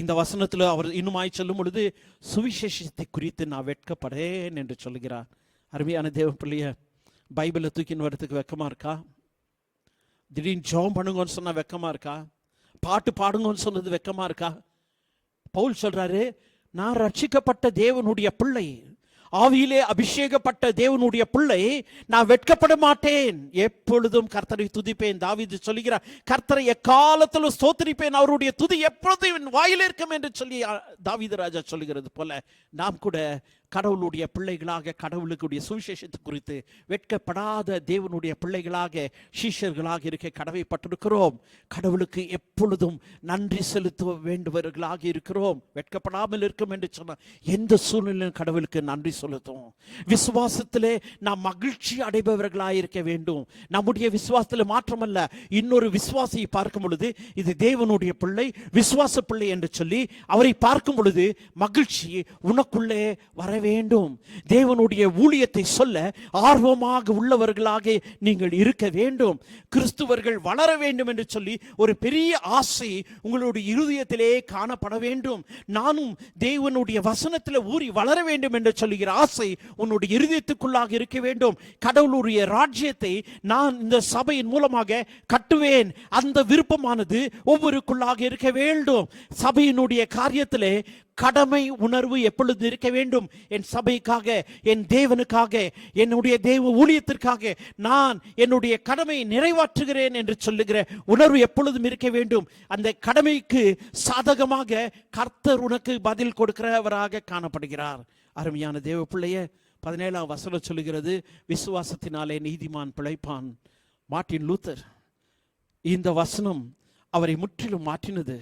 [SPEAKER 9] இந்த வசனத்தில் அவர் இன்னுமாய் சொல்லும் பொழுது சுவிசேஷத்தை குறித்து நான் வெட்கப்படேன் என்று சொல்கிறார். அருமையான தேவ பிள்ளைய, பைபிளை தூக்கின்னு வரதுக்கு வெக்கமா இருக்கா? திடீர்னு ஜெபம் பண்ணுங்கன்னு சொன்னா வெக்கமா இருக்கா? பாட்டு பாடுங்கன்னு சொன்னது வெக்கமா இருக்கா? பவுல் சொல்றாரு, நான் ரட்சிக்கப்பட்ட தேவனுடைய பிள்ளை, ஆவியிலே அபிஷேகப்பட்ட தேவனுடைய பிள்ளை, நான் வெட்கப்பட மாட்டேன், எப்பொழுதும் கர்த்தரை துதிப்பேன். தாவீது சொல்லுகிறார், கர்த்தரை எக்காலத்திலும் ஸ்தோத்திரிப்பேன், அவருடைய துதி எப்பொழுதும் என் வாயில் இருக்கும் என்று சொல்லி தாவீது ராஜா சொல்லுகிறது போல நாம் கூட கடவுளுடைய பிள்ளைகளாக, கடவுளுடைய சுவிசேஷத்தை குறித்து வெட்கப்படாத தேவனுடைய பிள்ளைகளாக, சீஷர்களாக இருக்க கடமைப்பட்டிருக்கிறோம். கடவுளுக்கு எப்பொழுதும் நன்றி செலுத்த வேண்டுவர்களாக இருக்கிறோம். வெட்கப்படாமல் இருக்கும் என்று சொன்னால் எந்த சூழ்நிலையும் கடவுளுக்கு நன்றி செலுத்தும். விசுவாசத்திலே நாம் மகிழ்ச்சி அடைபவர்களாக இருக்க வேண்டும். நம்முடைய விசுவாசத்தில் மாற்றமல்ல, இன்னொரு விசுவாசியை பார்க்கும் பொழுது இது தேவனுடைய பிள்ளை, விசுவாச பிள்ளை என்று சொல்லி அவரை பார்க்கும் பொழுது மகிழ்ச்சி உனக்குள்ளே வர வேண்டும். தேவனுடைய ஊழியத்தை சொல்ல ஆர்வமாக உள்ளவர்களாக நீங்கள் இருக்க வேண்டும். கிறிஸ்துவர்கள் வளர வேண்டும் என்று சொல்லி ஒரு பெரிய ஆசை உங்களுடைய இருதயத்திலே காணப்பட வேண்டும். நானும் தேவனுடைய வசனத்தில் ஊறி வளர வேண்டும் என்று சொல்லுகிற ஆசை உன்னுடைய இருதயத்துக்குள்ளாக இருக்க வேண்டும். கடவுளுடைய ராஜ்யத்தை நான் இந்த சபையின் மூலமாக கட்டுவேன், அந்த விருப்பமானது ஒவ்வொருக்குள்ளாக இருக்க வேண்டும். சபையினுடைய காரியத்திலே கடமை உணர்வு எப்பொழுது இருக்க வேண்டும். என் சபைக்காக, என் தேவனுக்காக, என்னுடைய தேவ ஊழியத்திற்காக நான் என்னுடைய கடமையை நிறைவேற்றுகிறேன் என்று சொல்லுகிற உணர்வு எப்பொழுதும் இருக்க வேண்டும். அந்த கடமைக்கு சாதகமாக கர்த்தர் உனக்கு பதில் கொடுக்கிறவராக காணப்படுகிறார். அருமையான தேவ பிள்ளைய, 17ஆம் வசனம் சொல்லுகிறது, விசுவாசத்தினாலே நீதிமான் பிழைப்பான். மார்ட்டின் லூத்தர், இந்த வசனம் அவரை முற்றிலும் மாற்றினது.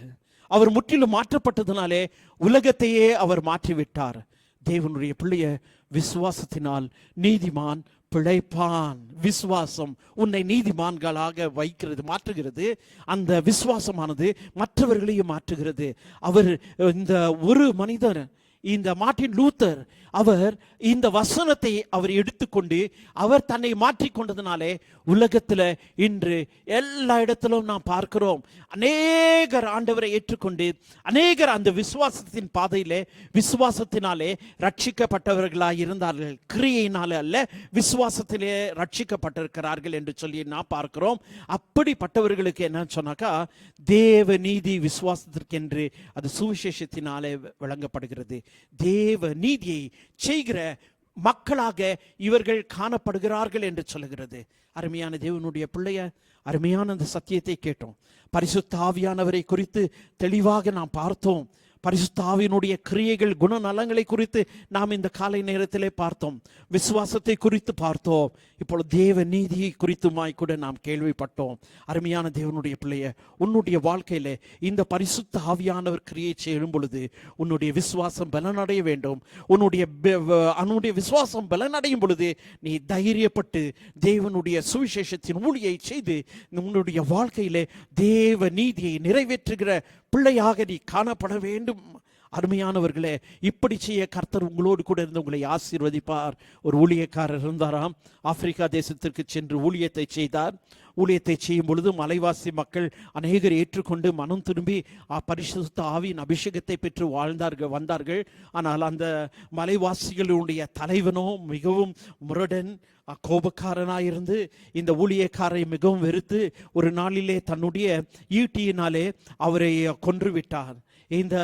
[SPEAKER 9] அவர் முற்றிலும் மாற்றப்பட்டதுனாலே உலகத்தையே அவர் மாற்றிவிட்டார். தேவனுடைய பிள்ளைய, விசுவாசத்தினால் நீதிமான் பிழைப்பான். விசுவாசம் உன்னை நீதிமான்களாக வைக்கிறது, மாற்றுகிறது. அந்த விசுவாசமானது மற்றவர்களையும் மாற்றுகிறது. அவர் இந்த ஒரு மனிதர், இந்த மார்ட்டின் லூத்தர், அவர் இந்த வசனத்தை அவர் எடுத்துக்கொண்டு அவர் தன்னை மாற்றிக்கொண்டதுனாலே உலகத்தில் இன்று எல்லா இடத்திலும் நாம் பார்க்கிறோம், அநேகர் ஆண்டவரை ஏற்றுக்கொண்டு அநேகர் அந்த விசுவாசத்தின் பாதையிலே விசுவாசத்தினாலே ரட்சிக்கப்பட்டவர்களாக இருந்தார்கள். கிரியையினாலே அல்ல, விசுவாசத்திலே ரட்சிக்கப்பட்டிருக்கிறார்கள் என்று சொல்லி நாம் பார்க்கிறோம். அப்படிப்பட்டவர்களுக்கு என்ன சொன்னாக்கா, தேவ நீதி விசுவாசத்திற்கென்று அது சுவிசேஷத்தினாலே வழங்கப்படுகிறது. தேவ நீதியை செய்கிற மக்களாக இவர்கள் காணப்படுகிறார்கள் என்று சொல்லுகிறது. அருமையான தேவனுடைய பிள்ளைய, அருமையான அந்த சத்தியத்தை கேட்டோம். பரிசுத்த ஆவியானவரை குறித்து தெளிவாக நாம் பார்த்தோம். பரிசுத்த ஆவியினுடைய கிரியைகள், குணநலங்களை குறித்து நாம் இந்த காலை நேரத்திலே பார்த்தோம். விசுவாசத்தை குறித்து பார்த்தோம். இப்பொழுது தேவ நீதியை குறித்துமாய் கூட நாம் கேள்விப்பட்டோம். அருமையான தேவனுடைய பிள்ளைய, உன்னுடைய வாழ்க்கையில இந்த பரிசுத்த ஆவியானவர் கிரியை செய்யும் பொழுது உன்னுடைய விசுவாசம் பலனடைய வேண்டும். உன்னுடைய விசுவாசம் பலனடையும் பொழுது நீ தைரியப்பட்டு தேவனுடைய சுவிசேஷத்தின் ஊழியை செய்து உன்னுடைய வாழ்க்கையிலே தேவ நீதியை நிறைவேற்றுகிற பிள்ளையாக நீ காணப்பட வேண்டும். அருமையானவர்களே, இப்படி செய்ய கர்த்தர் உங்களோடு கூட இருந்து உங்களை ஆசீர்வதிப்பார். ஒரு ஊழியக்காரர் இருந்தாராம். ஆப்பிரிக்கா தேசத்திற்கு சென்று ஊழியத்தை செய்தார். ஊழியத்தை செய்யும் பொழுது மலைவாசி மக்கள் அநேகர் ஏற்றுக்கொண்டு மனம் திரும்பி பரிசுத்த ஆவியின் அபிஷேகத்தை பெற்று வந்தார்கள். ஆனால் அந்த மலைவாசிகளுடைய தலைவனோ மிகவும் முரடன், கோபக்காரனாயிருந்து இந்த ஊழியக்காரை மிகவும் வெறுத்து ஒரு நாளிலே தன்னுடைய ஈட்டியினாலே அவரை கொன்றுவிட்டார். இந்த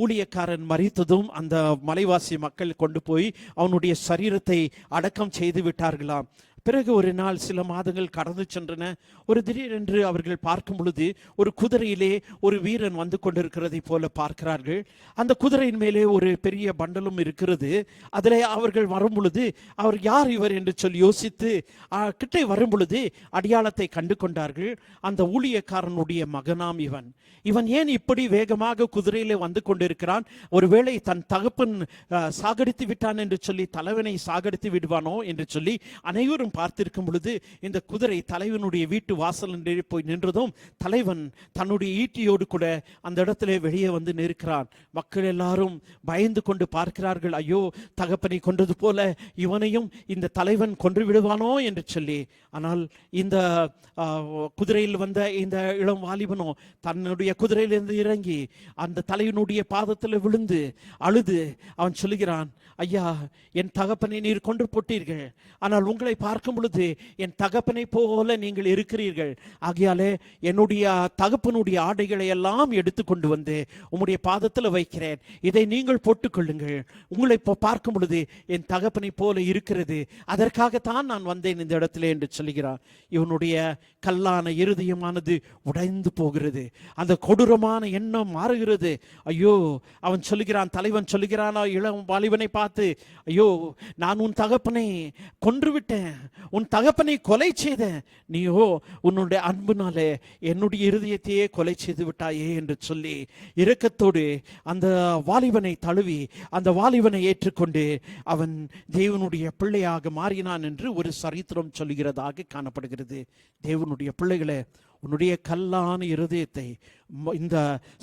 [SPEAKER 9] ஊழியக்காரன் மரித்ததும் அந்த மலைவாசி மக்கள் கொண்டு போய் அவனுடைய சரீரத்தை அடக்கம் செய்து விட்டார்களாம். பிறகு ஒரு நாள் சில மாதங்கள் கடந்து சென்றன. ஒரு திடீரென்று அவர்கள் பார்க்கும் பொழுது ஒரு குதிரையிலே ஒரு வீரன் வந்து கொண்டிருக்கிறதை போல பார்க்கிறார்கள். அந்த குதிரையின் மேலே ஒரு பெரிய பண்டலும் இருக்கிறது. அதில் அவர்கள் வரும் பொழுது அவர் யார் இவர் என்று சொல்லி யோசித்து கிட்டே வரும் பொழுது அடையாளத்தை கண்டு கொண்டார்கள். அந்த ஊழியக்காரனுடைய மகனாம் இவன் ஏன் இப்படி வேகமாக குதிரையிலே வந்து கொண்டிருக்கிறான்? ஒருவேளை தன் தகப்பன் சாகடித்து விட்டான் என்று சொல்லி தலைவனை சாகடித்து விடுவானோ என்று சொல்லி அனைவரும் பார்த்திருக்கும் பொழுது இந்த குதிரை தலைவனுடைய வீட்டு வாசல் போய் நின்றதும் தலைவன் தன்னுடைய ஈட்டியோடு கூட அந்த இடத்திலே வெளியே வந்து நிற்கிறான். மக்கள் எல்லாரும் பயந்து கொண்டு பார்க்கிறார்கள். ஐயோ, தகப்பனை கொன்றது போல இவனையும் இந்த தலைவன் கொன்று விடுவானோ என்று சொல்லி. ஆனால் இந்த குதிரையில் வந்த இந்த இளம் வாலிபனோ தன்னுடைய குதிரையிலிருந்து இறங்கி அந்த தலைவனுடைய பாதத்தில் விழுந்து அழுது அவன் சொல்லுகிறான், ஐயா, என் தகப்பனை நீர் கொன்று போட்டீர்கள். ஆனால் உங்களை பார்க்கும் பொழுது என் தகப்பனை போல நீங்கள் இருக்கிறீர்கள். ஆகையாலே என்னுடைய தகப்பனுடைய ஆடைகளை எல்லாம் எடுத்து கொண்டு வந்து உம்முடைய பாதத்தில் வைக்கிறேன். இதை நீங்கள் போட்டுக்கொள்ளுங்கள். உங்களை பார்க்கும் பொழுது என் தகப்பனை போல இருக்கிறது. அதற்காகத்தான் நான் வந்தேன் இந்த இடத்துல என்று சொல்லுகிறார். இவனுடைய கல்லான இருதயமானது உடைந்து போகிறது. அந்த கொடூரமான எண்ணம் மாறுகிறது. ஐயோ, அவன் சொல்லுகிறான், தலைவன் சொல்லுகிறான் இளம் வாலிபனை பார்த்து, ஐயோ, நான் உன் தகப்பனை கொன்று விட்டேன், உன் தகப்பனை கொலை செய்தேன். நீயோ உன்னுடைய அன்புனாலே என்னுடைய இருதயத்தையே கொலை செய்து விட்டாயே என்று சொல்லி இரக்கத்தோடு அந்த வாலிபனை தழுவி அந்த வாலிபனை ஏற்றுக்கொண்டு அவன் தேவனுடைய பிள்ளையாக மாறினான் என்று ஒரு சரித்திரம் சொல்கிறதாக காணப்படுகிறது. தேவனுடைய பிள்ளைகளே, உன்னுடைய கல்லான இருதயத்தை இந்த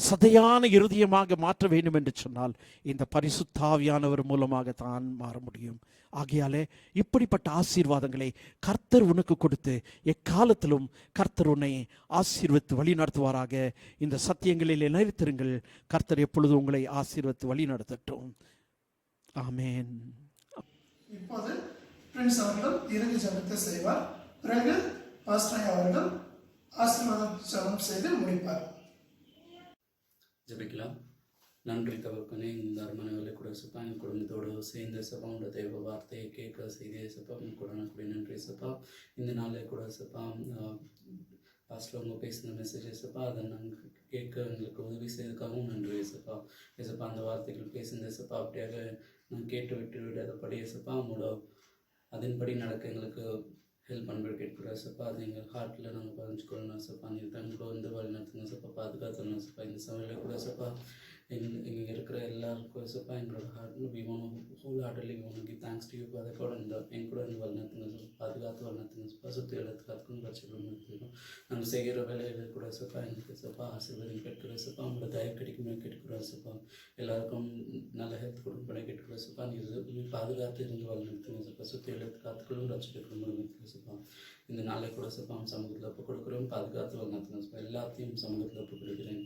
[SPEAKER 9] சதையான இருதயமாக மாற்ற வேண்டும் என்று சொன்னால் இந்த பரிசுத்த ஆவியானவர் மூலமாக தான் மாற முடியும். ஆகையாலே இப்படிப்பட்ட ஆசீர்வாதங்களை கர்த்தர் உனக்கு கொடுத்து எக்காலத்திலும் கர்த்தர் உன்னை ஆசீர்வதித்து வழி நடத்துவாராக. இந்த சத்தியங்களில் நிலைத்திருங்கள். கர்த்தர் எப்பொழுது உங்களை ஆசீர்வதித்து வழி நடத்தட்டும். ஆமேன்.
[SPEAKER 1] இப்போது பிரின்ஸ் அவர்கள் இறுதி ஜெபத்தை செய்வார். பிறகு பாஸ்டர் அவர்கள் ஆசீர்வாதம் ஜெபம் செய்து முடிப்பார்.
[SPEAKER 10] ஜெபிக்கலாம். நன்றி தகப்பனே, இந்த அரண்மனைகளை கூட சப்பா என் குடும்பத்தோடு சேர்ந்து சப்பா உங்களோட தெய்வ வார்த்தையை கேட்க செய்தே சப்பா உங்க கூட கூட நன்றி சப்பா. இந்த நாளில் கூட சப்பா பாஸ்டர் அவங்க பேசின மெசேஜஸ் சப்பா அதை நாங்கள் கேட்க எங்களுக்கு உதவி செய்ததுக்காகவும் நன்றி சப்பா. சப்பா அந்த வார்த்தைகள் பேசுனது சப்பா அப்படியாக நான் கேட்டு விட்டு விடாதபடி சப்பா உங்களோட அதன்படி நடக்க எங்களுக்கு ஹெல்ப் பண்ணுறது கேட்குறோம் சப்பா. அது எங்கள் ஹார்ட்டில் நாங்கள் பதிஞ்சுக்கொள்ளணும் சப்பா. நீங்கள் தங்களோட வந்து வழி நடத்துங்க சப்பா, பாதுகாத்துணும் சப்பா. இந்த சமையலில் கூட சப்பா இங்கே இருக்கிற எல்லாருக்கும் சப்பா எங்களோட ஹார்ட் ஹோல் ஹார்ட்லி உனக்கு தேங்க்ஸ் டு யூ. அதை கூட என் கூட வந்து வழி நடத்துங்க சப்பா, பாதுகாத்து வழி நடத்துங்க சப்பா. சுற்றி இடத்துக்காத்துக்கும் ரசிக்கணும் நடத்துக்கணும். நாங்கள் செய்கிற வேலையில் கூட சப்பா எங்களுக்கு சப்பா ஆசீர்வாதம் கேட்குறோம் சப்பா. உங்களோட தயவு கிடைக்குமே கேட்டுக்கிறோம் சப்பா. எல்லாருக்கும் நல்ல ஹெல்த் கொடுப்பட கேட்டுக்கிறோம் சப்பா. நீ பாதுகாத்து இருந்து வழி நடத்துங்க சப்பா. சுற்றி இடத்துக்காத்துக்களும் ரசிக்கணும் நடத்துங்க சப்பா. இந்த நாளை கூட சப்பா சமூகத்தில் ஒப்பு கொடுக்குறோம். பாதுகாத்து வழி நடத்துங்க சப்பா. எல்லாத்தையும் சமூகத்தில் ஒப்பு கொடுக்குறேன்.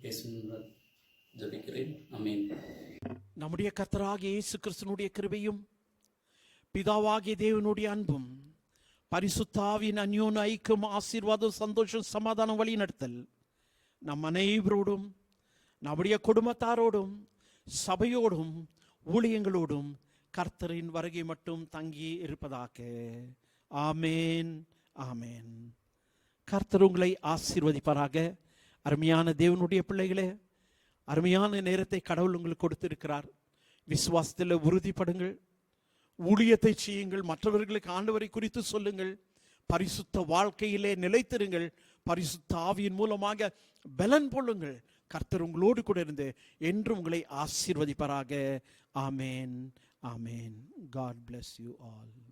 [SPEAKER 10] இயேசுவின் ஜெபிக்கிறேன். ஆமென்.
[SPEAKER 9] நம்முடைய கர்த்தராகிய இயேசு கிறிஸ்துவினுடைய கிருபையும் பிதாவாகிய தேவனுடைய அன்பும் பரிசுத்த ஆவியின் அந்யோன்ய ஐக்கியம் ஆசீர்வாதம் சந்தோஷம் சமாதானம் வழி நடத்தல் நம் அனைவரோடும் நம்முடைய குடும்பத்தாரோடும் சபையோடும் ஊழியங்களோடும் கர்த்தரின் வருகை மட்டும் தங்கி இருப்பதாக. ஆமேன், ஆமேன். கர்த்தர் உங்களை ஆசீர்வதிப்பாராக. அருமையான தேவனுடைய பிள்ளைகளே, அருமையான நேரத்தை கடவுள் உங்களுக்கு கொடுத்திருக்கிறார். விசுவாசத்தில் உறுதிப்படுங்கள், ஊழியத்தை செய்யுங்கள், மற்றவர்களுக்கு ஆண்டவரை குறித்து சொல்லுங்கள், பரிசுத்த வாழ்க்கையிலே நிலைத்திருங்கள், பரிசுத்த ஆவியின் மூலமாக பலன் கொள்ளுங்கள். கர்த்தர் உங்களோடு கூட இருந்து என்றும் உங்களை ஆசீர்வதிப்பாராக. ஆமேன், ஆமேன். God bless you all.